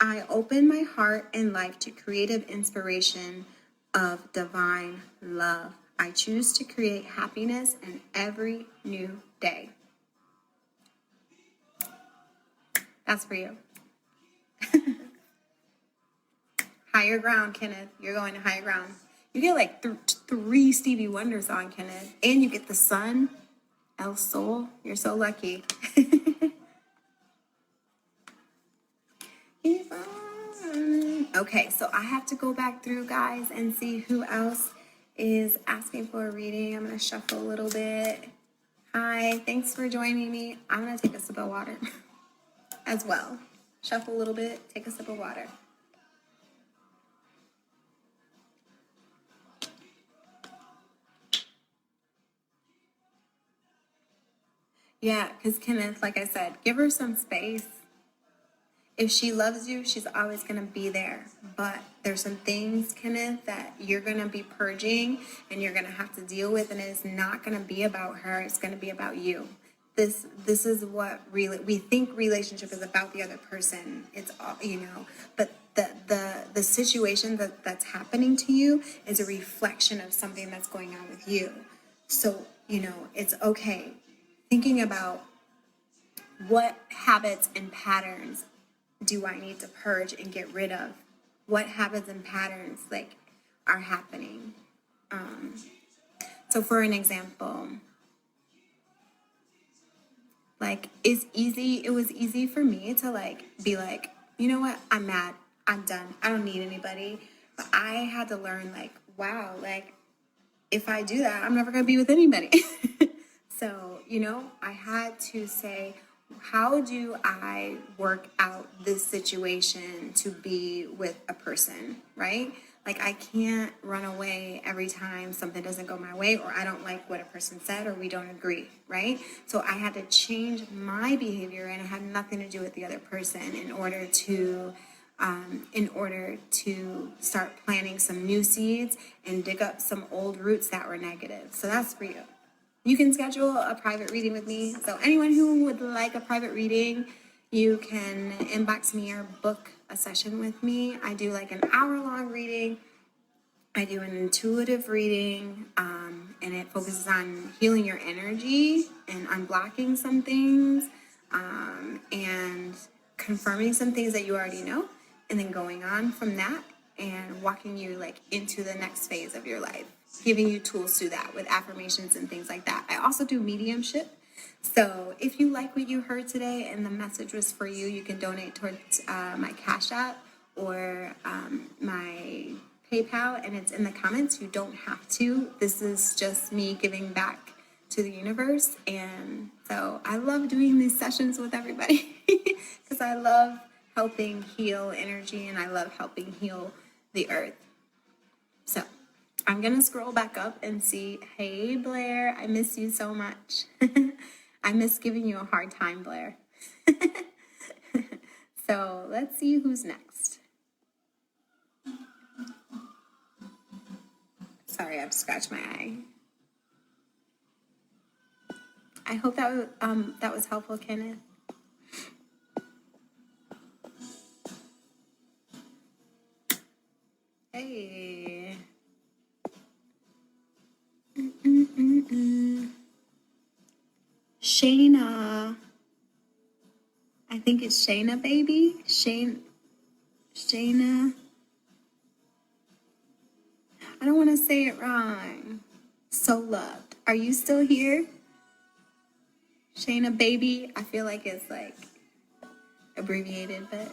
[SPEAKER 1] I open my heart and life to creative inspiration of divine love. I choose to create happiness in every new day. That's for you. Higher ground, Kenneth. You're going to higher ground. You get like three Stevie Wonder songs, Kenneth. And you get the sun, El Sol. You're so lucky. Okay, so I have to go back through, guys, and see who else is asking for a reading. I'm going to shuffle a little bit. Hi, thanks for joining me. I'm going to take a sip of water as well. Shuffle a little bit, take a sip of water. Yeah, because Kenneth, like I said, give her some space. If she loves you, she's always going to be there. But there's some things, Kenneth, that you're going to be purging and you're going to have to deal with, and it's not going to be about her. It's going to be about you. This is what really we think relationship is about the other person. It's all, but the situation that's happening to you is a reflection of something that's going on with you. So, it's okay. Thinking about what habits and patterns do I need to purge and get rid of? What habits and patterns are happening? So for an example, it was easy for me to be like, you know what? I'm mad. I'm done. I don't need anybody. But I had to learn wow, if I do that, I'm never going to be with anybody. So, I had to say, how do I work out this situation to be with a person, right? I can't run away every time something doesn't go my way, or I don't like what a person said, or we don't agree, right? So I had to change my behavior, and it had nothing to do with the other person in order to start planting some new seeds and dig up some old roots that were negative. So that's for you. You can schedule a private reading with me. So anyone who would like a private reading, you can inbox me or book a session with me. I do an hour-long reading. I do an intuitive reading, and it focuses on healing your energy and unblocking some things, and confirming some things that you already know, and then going on from that and walking you into the next phase of your life, giving you tools to that with affirmations and things like that. I also do mediumship. So if you like what you heard today and the message was for you, you can donate towards my Cash App or my PayPal, and it's in the comments. You don't have to. This is just me giving back to the universe. And so I love doing these sessions with everybody because I love helping heal energy, and I love helping heal the earth. So I'm going to scroll back up and see. Hey, Blair, I miss you so much. I miss giving you a hard time, Blair. So let's see who's next. Sorry, I've scratched my eye. I hope that was helpful, Kenneth. Hey. Shayna. I think it's Shayna, baby. Shayna. I don't want to say it wrong. So loved. Are you still here? Shayna, baby. I feel like it's like abbreviated, but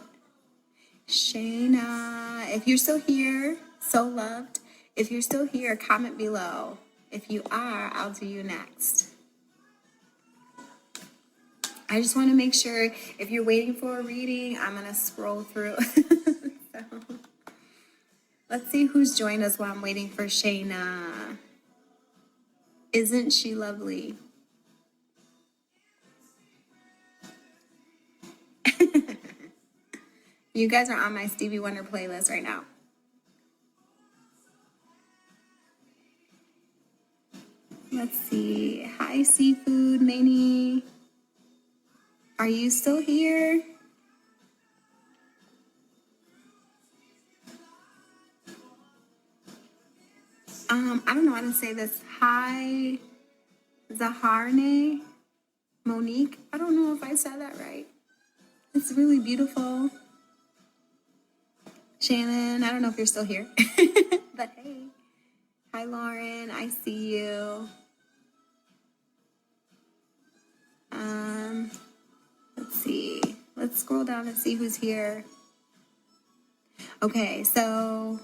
[SPEAKER 1] Shayna. If you're still here, so loved. If you're still here, comment below. If you are, I'll do you next. I just want to make sure if you're waiting for a reading, I'm going to scroll through. So, let's see who's joined us while I'm waiting for Shayna. Isn't she lovely? You guys are on my Stevie Wonder playlist right now. Let's see. Hi, Seafood Mani. Are you still here? I don't know how to say this. Hi, Zaharne Monique. I don't know if I said that right. It's really beautiful. Shannon, I don't know if you're still here, but hey. Hi, Lauren. I see you. Let's see. Let's scroll down and see who's here. Okay, so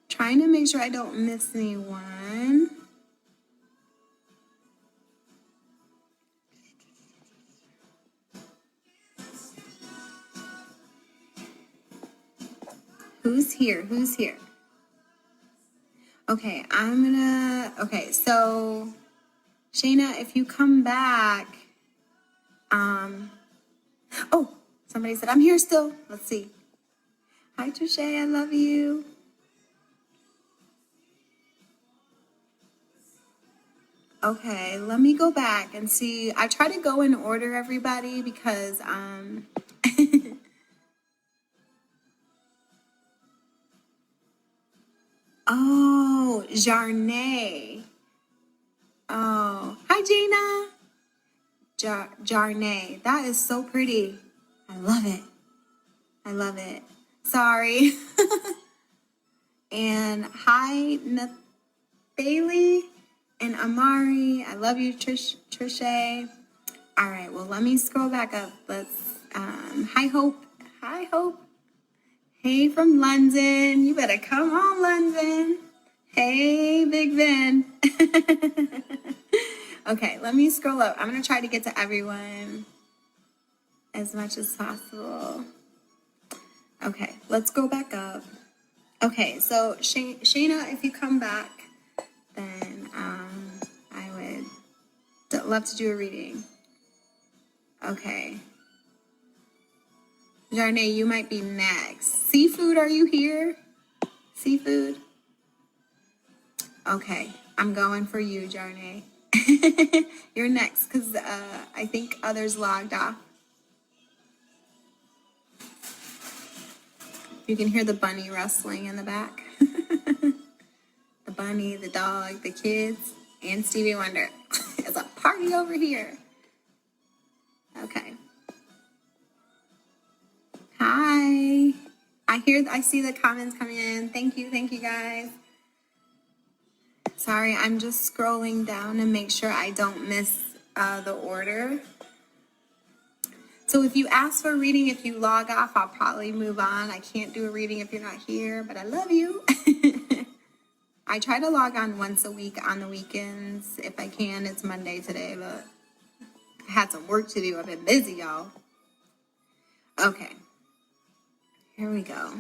[SPEAKER 1] trying to make sure I don't miss anyone. Who's here? Who's here? Okay, okay, so Shayna, if you come back, oh, somebody said, I'm here still. Let's see. Hi, Touche, I love you. Okay, let me go back and see. I try to go in order, everybody, because, oh, Jarnay. Oh, hi, Gina. Jarnay. That is so pretty. I love it. I love it. Sorry. And hi, Bailey and Amari. I love you, Trisha. All right, well, let me scroll back up. Let's, hi, Hope. Hi, Hope. Hey, from London. You better come on, London. Hey, Big Ben. Okay, let me scroll up. I'm going to try to get to everyone as much as possible. Okay, let's go back up. Okay, so Shayna, if you come back, then I would love to do a reading. Okay. Jarnay, you might be next. Seafood, are you here? Seafood? Okay, I'm going for you, Jarnay. You're next, because I think others logged off. You can hear the bunny rustling in the back. The bunny, the dog, the kids, and Stevie Wonder. It's a party over here. Okay. Hi. I see the comments coming in. Thank you guys. Sorry, I'm just scrolling down to make sure I don't miss the order. So if you ask for a reading, if you log off, I'll probably move on. I can't do a reading if you're not here, but I love you. I try to log on once a week on the weekends if I can. It's Monday today, but I had some work to do. I've been busy, y'all. Okay, here we go.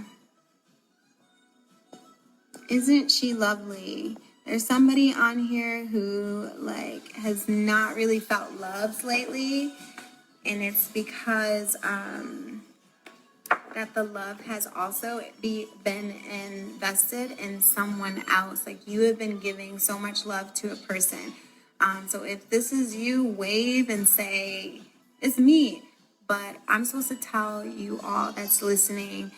[SPEAKER 1] Isn't she lovely? There's somebody on here who like has not really felt loved lately, and it's because that the love has also been invested in someone else. Like you have been giving so much love to a person. So if this is you, wave and say, it's me. But I'm supposed to tell you all that's listening,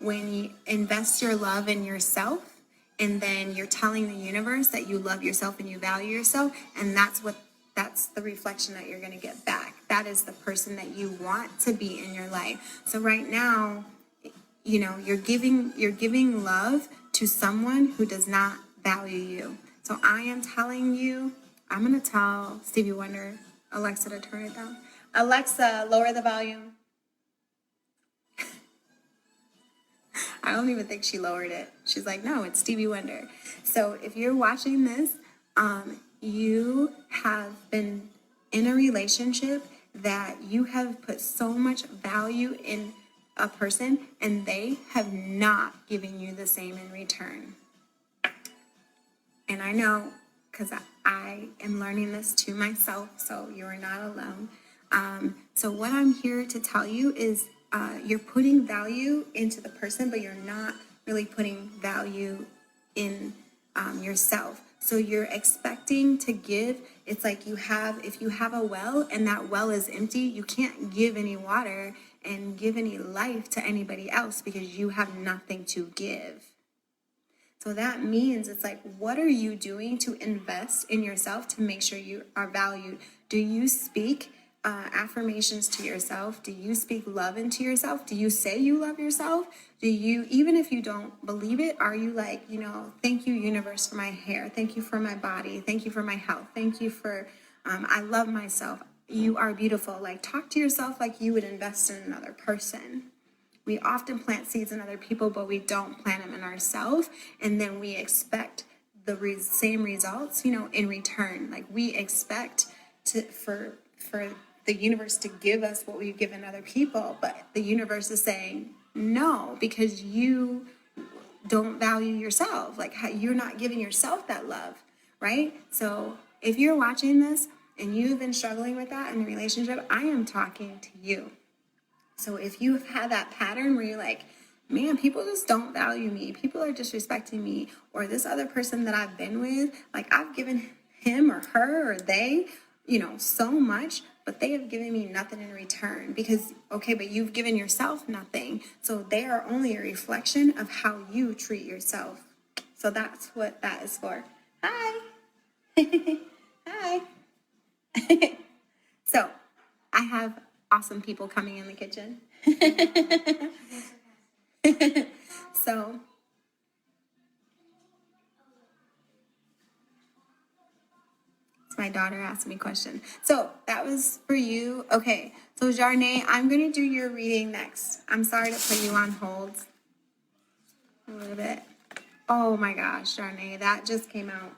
[SPEAKER 1] when you invest your love in yourself, and then you're telling the universe that you love yourself and you value yourself, and that's the reflection that you're going to get back. That is the person that you want to be in your life. So right now, you're giving love to someone who does not value you. So I am telling you, I'm going to tell Stevie Wonder, Alexa, to turn it down. Alexa, lower the volume. I don't even think she lowered it. She's like, no, it's Stevie Wonder. So if you're watching this, you have been in a relationship that you have put so much value in a person, and they have not given you the same in return. And I know, because I am learning this to myself, so you are not alone. So what I'm here to tell you is you're putting value into the person, but you're not really putting value in yourself. So you're expecting to give. It's like if you have a well and that well is empty, you can't give any water and give any life to anybody else because you have nothing to give. So that means it's like, what are you doing to invest in yourself to make sure you are valued? Do you speak affirmations to yourself? Do you speak love into yourself? Do you say you love yourself? Do you, even if you don't believe it, are you like, thank you, universe, for my hair. Thank you for my body. Thank you for my health. Thank you for, I love myself. You are beautiful. Like, talk to yourself like you would invest in another person. We often plant seeds in other people, but we don't plant them in ourselves. And then we expect the same results, in return. Like, we expect for the universe to give us what we've given other people, but the universe is saying no, because you don't value yourself. Like, you're not giving yourself that love, right? So if you're watching this and you've been struggling with that in a relationship, I am talking to you. So if you have had that pattern where you're like, man, people just don't value me, people are disrespecting me, or this other person that I've been with, like, I've given him or her or they, so much, but they have given me nothing in return. Because, okay, but you've given yourself nothing. So they are only a reflection of how you treat yourself. So that's what that is for. Hi. Hi. So I have awesome people coming in the kitchen. So my daughter asked me a question. So that was for you. Okay, so Jarnay, I'm going to do your reading next. I'm sorry to put you on hold a little bit. Oh my gosh, Jarnay, that just came out.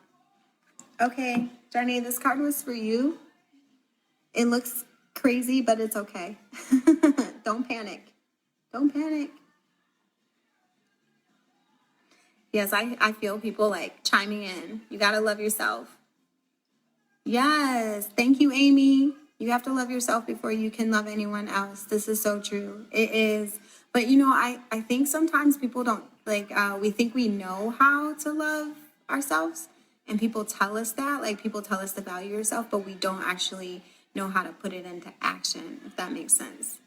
[SPEAKER 1] Okay, Jarnay, this card was for you. It looks crazy, but it's okay. Don't panic. Don't panic. Yes, I feel people like chiming in. You got to love yourself. Yes. Thank you, Amy. You have to love yourself before you can love anyone else. This is so true. It is. But, I think sometimes people don't, we think we know how to love ourselves. And people tell us that. Like, people tell us to value yourself, but we don't actually know how to put it into action, if that makes sense.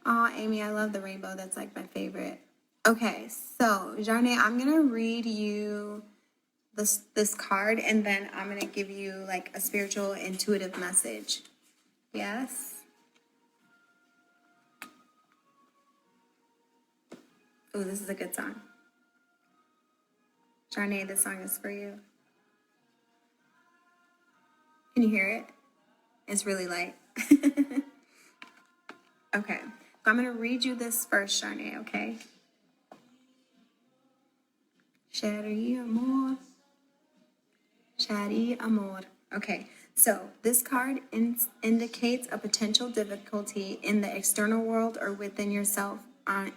[SPEAKER 1] Oh, Amy, I love the rainbow. That's like my favorite. Okay, so Jarnay, I'm gonna read you this card, and then I'm gonna give you like a spiritual, intuitive message. Yes. Oh, this is a good song. Jarnay, this song is for you. Can you hear it? It's really light. Okay, so I'm gonna read you this first, Jarnay. Okay. Chérie amor. Chérie amor. Okay, so this card indicates a potential difficulty in the external world or within yourself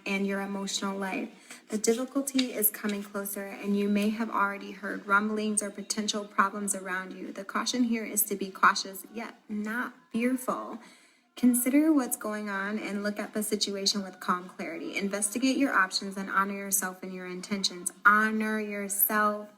[SPEAKER 1] and your emotional life. The difficulty is coming closer, and you may have already heard rumblings or potential problems around you. The caution here is to be cautious, yet not fearful. Consider what's going on and look at the situation with calm clarity. Investigate your options and honor yourself and your intentions. Honor yourself.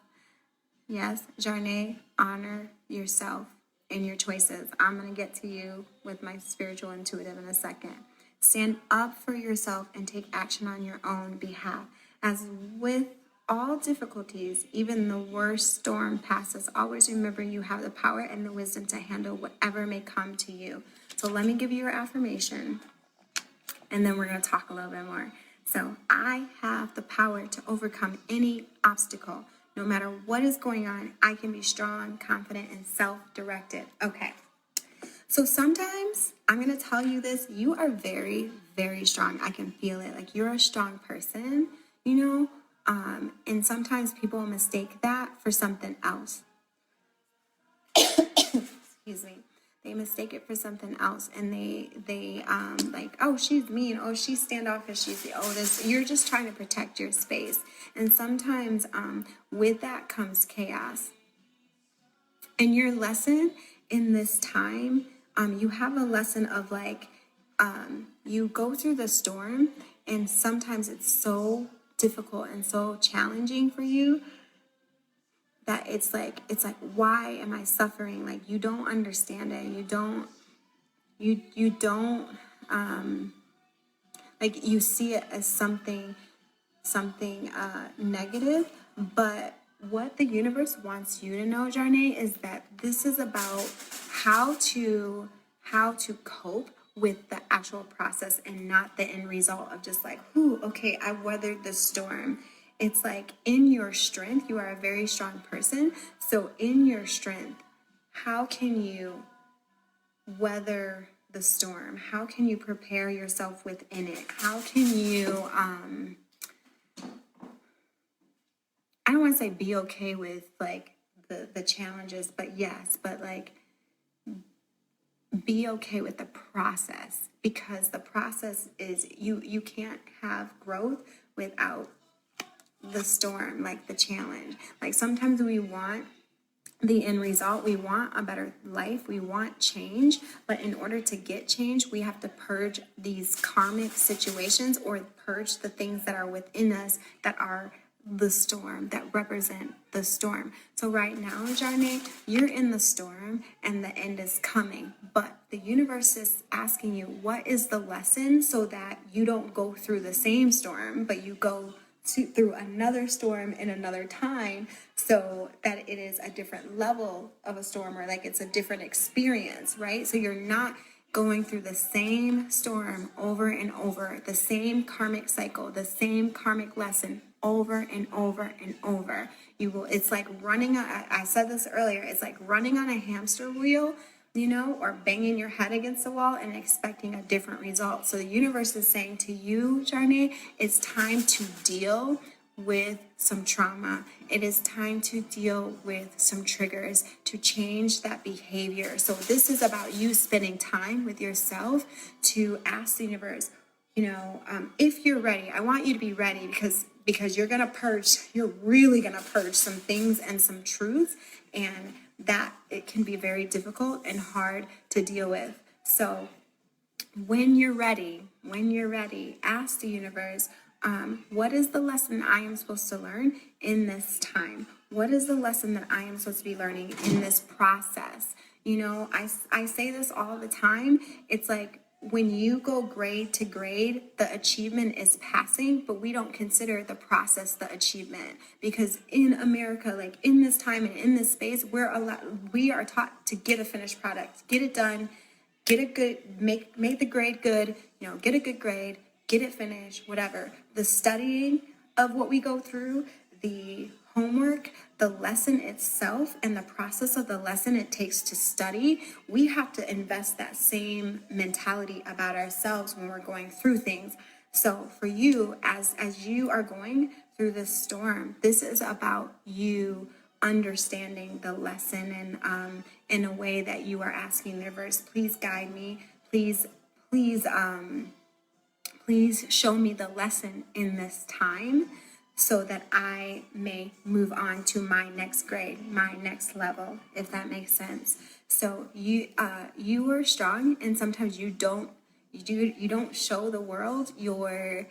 [SPEAKER 1] Yes, Jarnay, honor yourself and your choices. I'm going to get to you with my spiritual intuitive in a second. Stand up for yourself and take action on your own behalf. As with all difficulties, even the worst storm passes. Always remember you have the power and the wisdom to handle whatever may come to you. So let me give you your affirmation, and then we're going to talk a little bit more. So I have the power to overcome any obstacle. No matter what is going on, I can be strong, confident, and self-directed. Okay. So sometimes I'm going to tell you this. You are very, very strong. I can feel it. Like you're a strong person, you know, and sometimes people mistake that for something else. Excuse me. They mistake it for something else, and they like, oh, she's mean, oh, she's standoffish, she's the oldest. You're just trying to protect your space, and sometimes with that comes chaos. And your lesson in this time, you have a lesson of like, you go through the storm, and sometimes it's so difficult and so challenging for you that it's like, why am I suffering? Like, you don't understand it. You don't, like, you see it as something negative. But what the universe wants you to know, Jarnay, is that this is about how to cope with the actual process and not the end result of just like, ooh, okay, I weathered the storm. It's like in your strength, you are a very strong person. So in your strength, how can you weather the storm? How can you prepare yourself within it? How can you, I don't want to say be okay with like the challenges, but yes, but like be okay with the process, because the process is you can't have growth without the storm, like the challenge. Like sometimes we want the end result, we want a better life, we want change, but in order to get change, we have to purge these karmic situations or purge the things that are within us that are the storm, that represent the storm. So right now, Jarnay, you're in the storm and the end is coming, but the universe is asking you, what is the lesson so that you don't go through the same storm, but you go through another storm in another time, so that it is a different level of a storm, or like it's a different experience, right? So you're not going through the same storm over and over, the same karmic cycle, the same karmic lesson over and over and over. You will, it's like running, I said this earlier, it's like running on a hamster wheel, you know, or banging your head against the wall and expecting a different result. So the universe is saying to you, Jarnay, it's time to deal with some trauma. It is time to deal with some triggers, to change that behavior. So this is about you spending time with yourself to ask the universe, you know, if you're ready. I want you to be ready, because you're gonna purge, you're really gonna purge some things and some truths, and that it can be very difficult and hard to deal with. So when you're ready, ask the universe, what is the lesson I am supposed to learn in this time? What is the lesson that I am supposed to be learning in this process? You know, I say this all the time. It's like, when you go grade to grade, the achievement is passing, but we don't consider the process the achievement, because in America, like in this time and in this space, we are taught to get a finished product, get it done, get it good, make the grade good, you know, get a good grade, get it finished, whatever. The studying of what we go through, the homework, the lesson itself, and the process of the lesson it takes to study, we have to invest that same mentality about ourselves when we're going through things. So for you, as you are going through this storm, this is about you understanding the lesson, and in a way that you are asking the universe, please guide me, please Please show me the lesson in this time so that I may move on to my next grade, my next level, if that makes sense. So you are strong, and sometimes you don't show the world your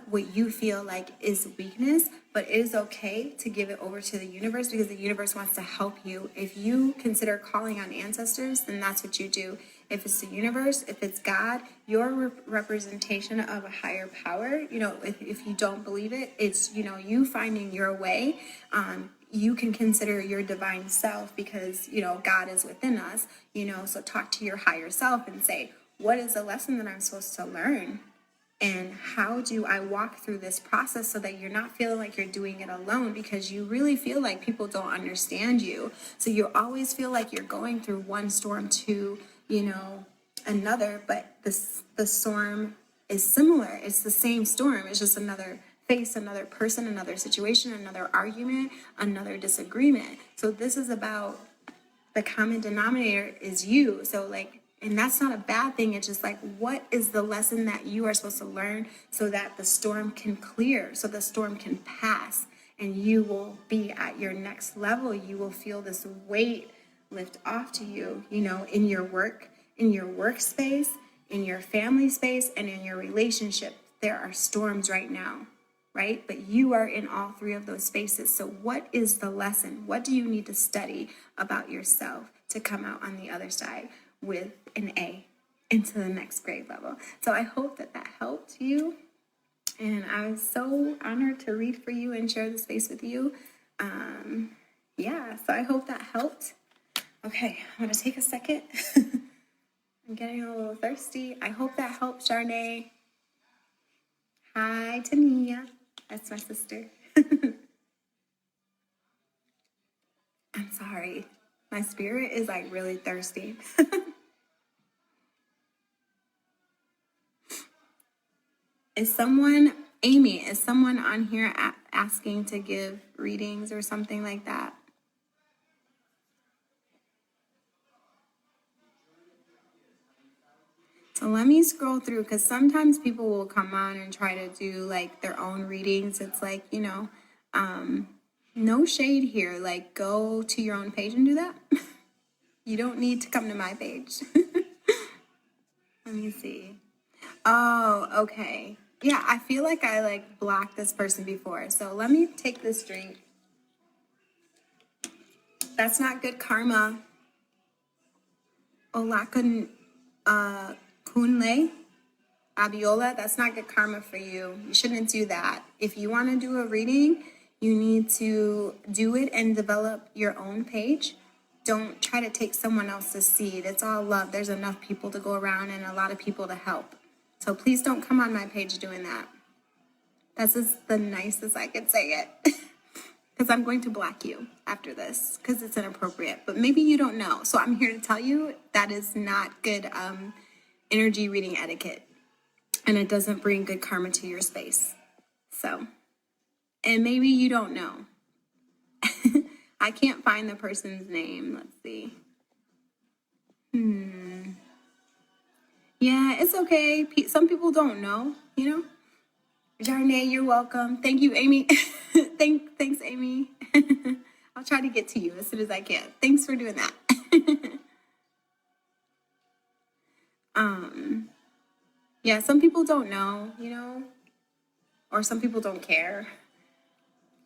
[SPEAKER 1] what you feel like is weakness, but it is okay to give it over to the universe, because the universe wants to help you. If you consider calling on ancestors, then that's what you do. If it's the universe, if it's God, your representation of a higher power, if you don't believe it, it's, you finding your way. You can consider your divine self, because, God is within us, so talk to your higher self and say, what is the lesson that I'm supposed to learn? And how do I walk through this process so that you're not feeling like you're doing it alone, because you really feel like people don't understand you. So you always feel like you're going through one storm to, another, but the storm is similar. It's the same storm. It's just another face, another person, another situation, another argument, another disagreement. So this is about the common denominator is you. So and that's not a bad thing. It's just what is the lesson that you are supposed to learn so that the storm can clear, so the storm can pass, and you will be at your next level. You will feel this weight lift off to you, in your work, in your workspace, in your family space, and in your relationship. There are storms right now, right? But you are in all three of those spaces. So what is the lesson? What do you need to study about yourself to come out on the other side with an A into the next grade level? So I hope that helped you. And I was so honored to read for you and share the space with you. So I hope that helped. Okay, I'm going to take a second. I'm getting a little thirsty. I hope that helped, Charnay. Hi, Tania. That's my sister. I'm sorry. My spirit is really thirsty. Amy, is someone on here asking to give readings or something like that? So let me scroll through, because sometimes people will come on and try to do their own readings. It's no shade here. Go to your own page and do that. You don't need to come to my page. Let me see. Oh, okay. Yeah, I feel like I blocked this person before. So let me take this drink. That's not good karma. Olakun Kunle Abiola, that's not good karma for you. You shouldn't do that. If you want to do a reading, you need to do it and develop your own page. Don't try to take someone else's seed. It's all love. There's enough people to go around and a lot of people to help. So please don't come on my page doing that. That's just the nicest I could say it. Because I'm going to block you after this, because it's inappropriate. But maybe you don't know. So I'm here to tell you that is not good energy reading etiquette. And it doesn't bring good karma to your space. So, and maybe you don't know. I can't find the person's name. Let's see. Yeah, it's okay. Some people don't know, Jarnay, you're welcome. Thank you, Amy. Thanks, Amy. I'll try to get to you as soon as I can. Thanks for doing that. Yeah, some people don't know, or some people don't care.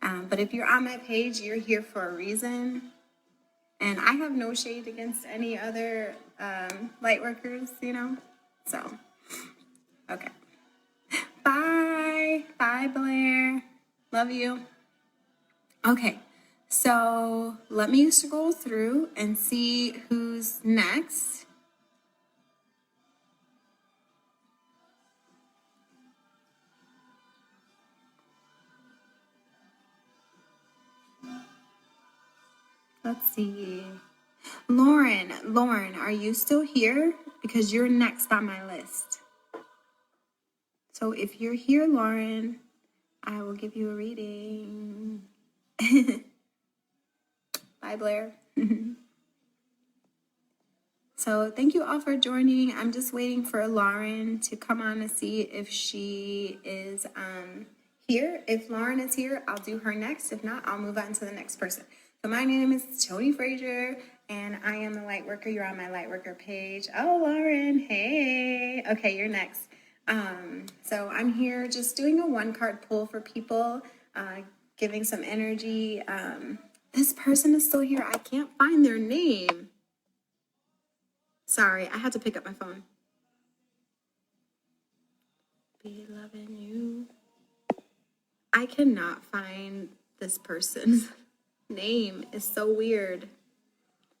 [SPEAKER 1] But if you're on my page, you're here for a reason. And I have no shade against any other light workers, So, okay. Bye. Bye, Blair. Love you. Okay. So let me scroll through and see who's next. Let's see. Lauren, are you still here? Because you're next on my list. So if you're here, Lauren, I will give you a reading. Bye, Blair. So thank you all for joining. I'm just waiting for Lauren to come on to see if she is here. If Lauren is here, I'll do her next. If not, I'll move on to the next person. So my name is Tony Frazier, and I am a light worker. You're on my light worker page. Oh, Lauren, hey. Okay, you're next. So I'm here just doing a one card pull for people, giving some energy. This person is still here. I can't find their name. Sorry, I had to pick up my phone. Be loving you. I cannot find this person's name. It's so weird.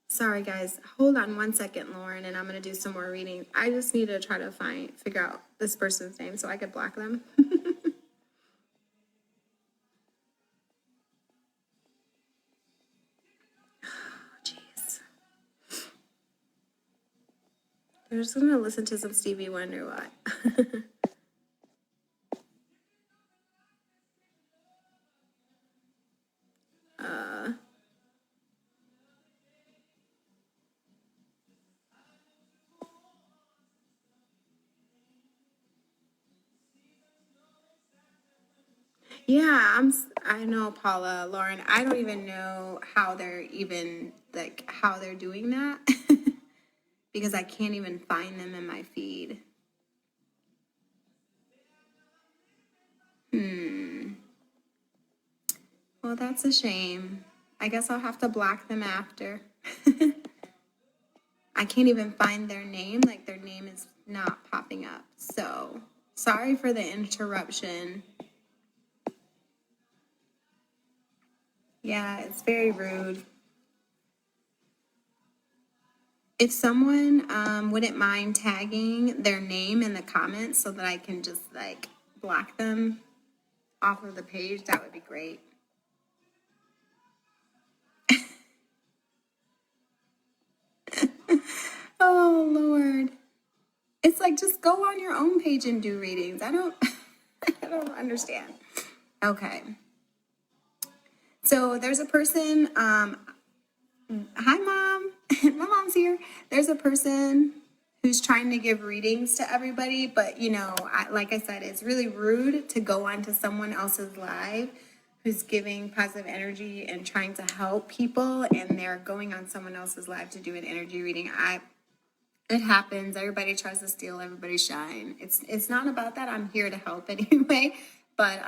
[SPEAKER 1] Sorry, guys. Hold on one second, Lauren, and I'm going to do some more reading. I just need to try to figure out this person's name so I could block them. Jeez. They're just going to listen to some Stevie Wonder, what? Yeah, I know, Paula, Lauren, I don't even know how they're how they're doing that because I can't even find them in my feed. Well, that's a shame. I guess I'll have to block them after. I can't even find their name, like their name is not popping up. So, sorry for the interruption. Yeah, it's very rude. If someone wouldn't mind tagging their name in the comments so that I can just like block them off of the page, that would be great. Oh, Lord. It's like, just go on your own page and do readings. I don't understand. Okay. So there's a person, hi, Mom. My mom's here. There's a person who's trying to give readings to everybody, but, like I said, it's really rude to go onto someone else's live who's giving positive energy and trying to help people, and they're going on someone else's live to do an energy reading. It happens. Everybody tries to steal everybody's shine. It's not about that. I'm here to help anyway. But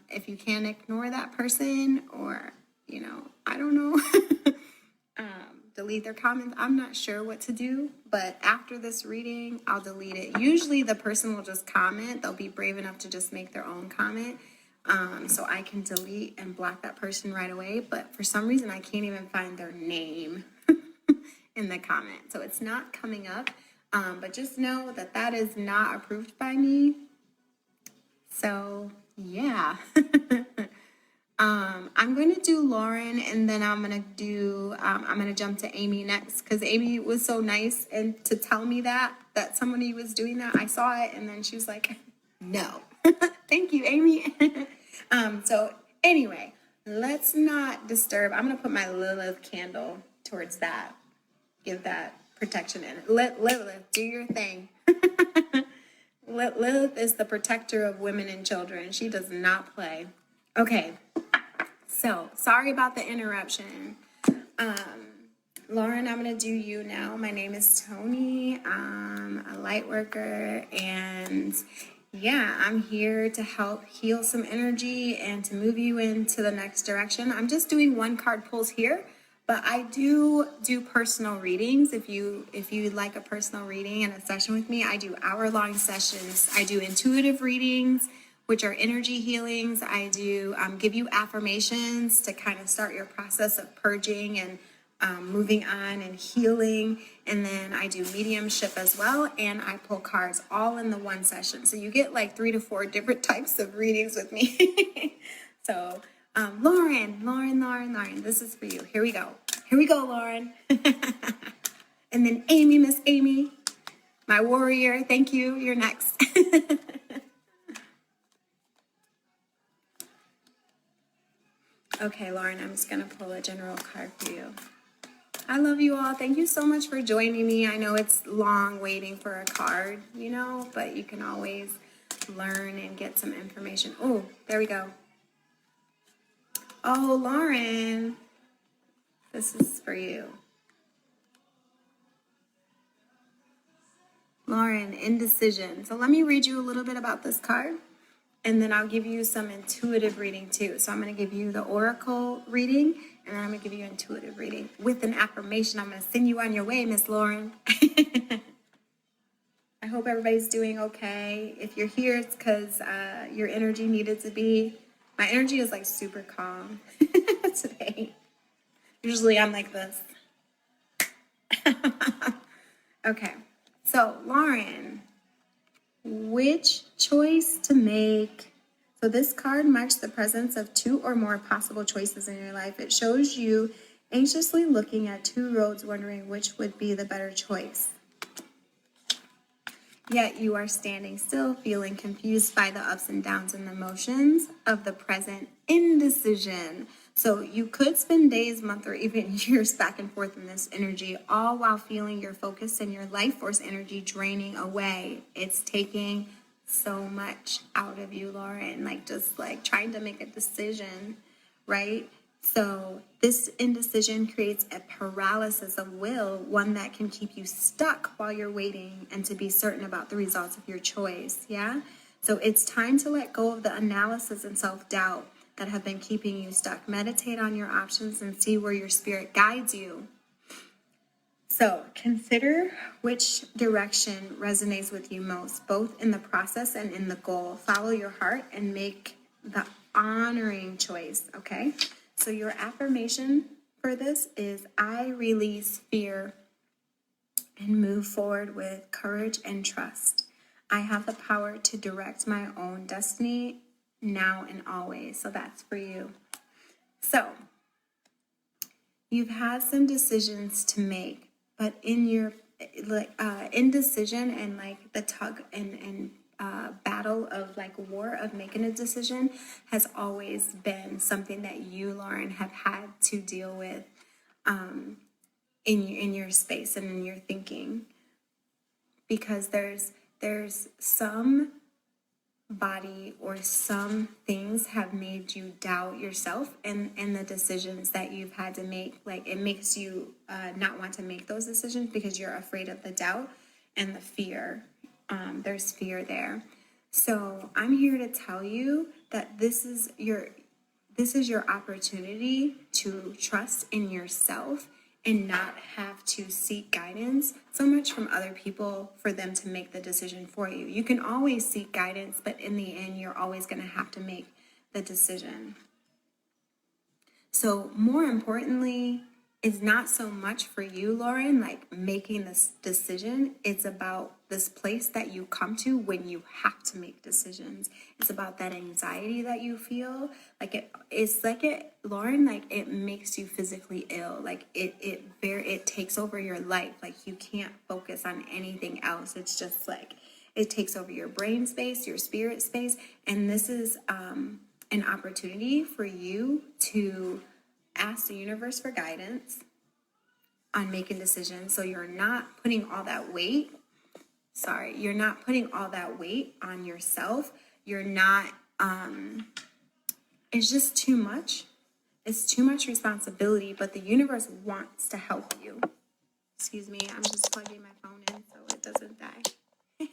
[SPEAKER 1] if you can't ignore that person, or I don't know, delete their comments. I'm not sure what to do. But after this reading, I'll delete it. Usually the person will just comment. They'll be brave enough to just make their own comment. So I can delete and block that person right away. But for some reason, I can't even find their name in the comment. So it's not coming up. But just know that that is not approved by me. So yeah. I'm going to do Lauren, and then I'm going to jump to Amy next, because Amy was so nice and to tell me that somebody was doing that. I saw it, and then she was like, no. Thank you, Amy. So anyway, let's not disturb. I'm going to put my Lilith candle towards that. Give that protection in. Lilith, do your thing. Lilith is the protector of women and children. She does not play. Okay. So, sorry about the interruption. Lauren, I'm going to do you now. My name is Tony. I'm a light worker, and yeah, I'm here to help heal some energy and to move you into the next direction. I'm just doing one card pulls here, but I do personal readings. If you'd like a personal reading and a session with me, I do hour-long sessions. I do intuitive readings, which are energy healings. I do give you affirmations to kind of start your process of purging and moving on and healing. And then I do mediumship as well, and I pull cards all in the one session. So you get like 3 to 4 different types of readings with me. So Lauren, this is for you. Here we go, Lauren. And then Amy, Miss Amy, my warrior. Thank you. You're next. Okay, Lauren, I'm just going to pull a general card for you. I love you all. Thank you so much for joining me. I know it's long waiting for a card, but you can always learn and get some information. Oh, there we go. Oh, Lauren, this is for you. Lauren, indecision. So let me read you a little bit about this card, and then I'll give you some intuitive reading too. So I'm going to give you the oracle reading, and then I'm going to give you intuitive reading with an affirmation. I'm going to send you on your way, Miss Lauren. I hope everybody's doing okay. If you're here, it's because your energy needed to be. My energy is like super calm today. Usually I'm like this. Okay. So, Lauren, which choice to make? So this card marks the presence of two or more possible choices in your life. It shows you anxiously looking at two roads, wondering which would be the better choice. Yet you are standing still, feeling confused by the ups and downs and emotions of the present indecision. So you could spend days, months, or even years back and forth in this energy, all while feeling your focus and your life force energy draining away. It's taking so much out of you, Lauren, just trying to make a decision, right? So this indecision creates a paralysis of will, one that can keep you stuck while you're waiting and to be certain about the results of your choice, yeah? So it's time to let go of the analysis and self-doubt that have been keeping you stuck. Meditate on your options and see where your spirit guides you. So consider which direction resonates with you most, both in the process and in the goal. Follow your heart and make the honoring choice, okay? So your affirmation for this is, I release fear and move forward with courage and trust. I have the power to direct my own destiny now and always. So that's for you. So you've had some decisions to make, but in your indecision and the tug and battle of war of making a decision has always been something that you, Lauren, have had to deal with in your space and in your thinking, because there's some body or some things have made you doubt yourself and the decisions that you've had to make. It makes you not want to make those decisions because you're afraid of the doubt and the fear. There's fear there. So I'm here to tell you that this is your opportunity to trust in yourself and not have to seek guidance so much from other people for them to make the decision for you. You can always seek guidance, but in the end, you're always going to have to make the decision. So more importantly, it's not so much for you, Lauren, making this decision. It's about this place that you come to when you have to make decisions. It's about that anxiety that you feel. Lauren, it makes you physically ill. It takes over your life. You can't focus on anything else. It's just it takes over your brain space, your spirit space. And this is an opportunity for you to ask the universe for guidance on making decisions. So you're not putting all that weight. You're not putting all that weight on yourself. You're not, it's just too much. It's too much responsibility, but the universe wants to help you. Excuse me, I'm just plugging my phone in so it doesn't die.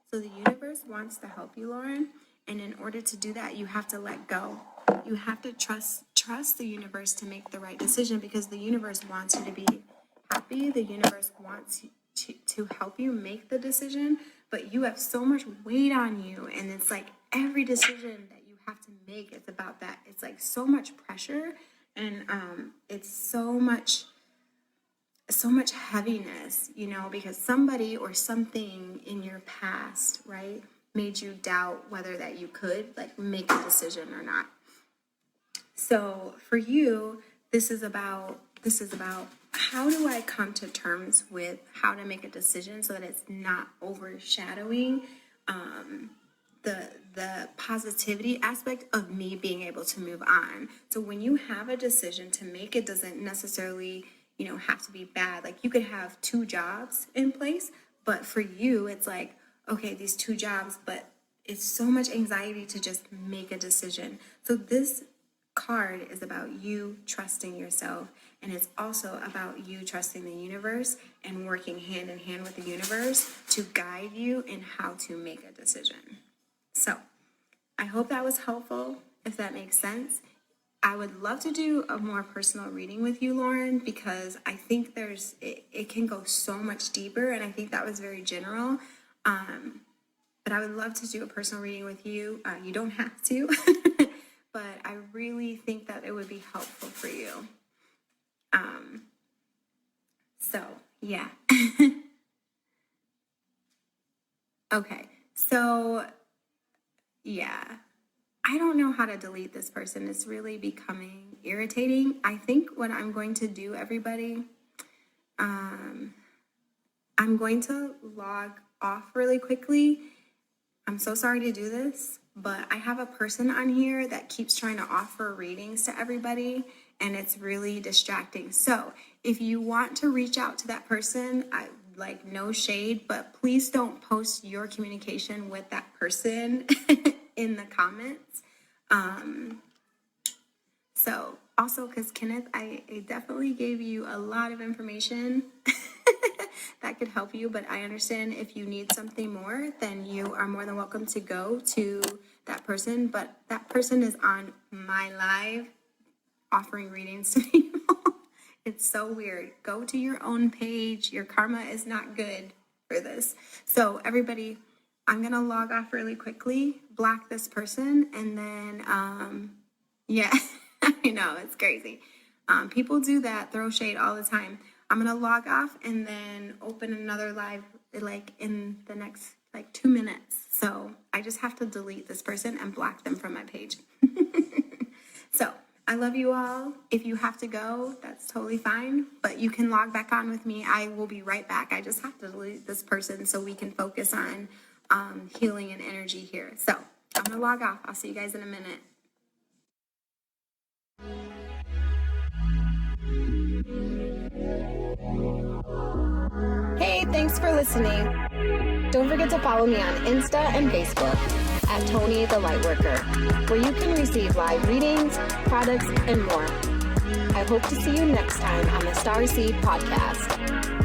[SPEAKER 1] So the universe wants to help you, Lauren. And in order to do that, you have to let go. You have to trust the universe to make the right decision, because the universe wants you to be happy. The universe wants to help you make the decision, but you have so much weight on you. And it's every decision that you have to make, it's about that. It's so much pressure, and it's so much heaviness, because somebody or something in your past, right, made you doubt whether that you could make a decision or not. So for you, this is about how do I come to terms with how to make a decision so that it's not overshadowing the positivity aspect of me being able to move on. So when you have a decision to make, it doesn't necessarily have to be bad. Like you could have 2 jobs in place, but for you, it's like, okay, these 2 jobs, but it's so much anxiety to just make a decision. So this card is about you trusting yourself, and it's also about you trusting the universe and working hand in hand with the universe to guide you in how to make a decision. So I hope that was helpful, if that makes sense. I would love to do a more personal reading with you, Lauren, because I think it can go so much deeper, and I think that was very general. But I would love to do a personal reading with you. You don't have to, but I really think that it would be helpful for you. So yeah. Okay, so yeah. I don't know how to delete this person. It's really becoming irritating. I think what I'm going to do, everybody, I'm going to log off really quickly. I'm so sorry to do this, but I have a person on here that keeps trying to offer readings to everybody, and it's really distracting. So if you want to reach out to that person, no shade, but please don't post your communication with that person in the comments. So also, because Kenneth, I definitely gave you a lot of information that could help you, but I understand if you need something more, then you are more than welcome to go to that person. But that person is on my live offering readings to people. It's so weird. Go to your own page. Your karma is not good for this. So everybody, I'm going to log off really quickly, block this person, and then, yeah, I know, it's crazy. People do that, throw shade all the time. I'm going to log off and then open another live, in the next, 2 minutes. So I just have to delete this person and block them from my page. So I love you all. If you have to go, that's totally fine, but you can log back on with me. I will be right back. I just have to delete this person so we can focus on healing and energy here. So I'm gonna log off. I'll see you guys in a minute. Hey, thanks for listening. Don't forget to follow me on Insta and Facebook at Tony the Lightworker, where you can receive live readings, products, and more. I hope to see you next time on the Starseed podcast.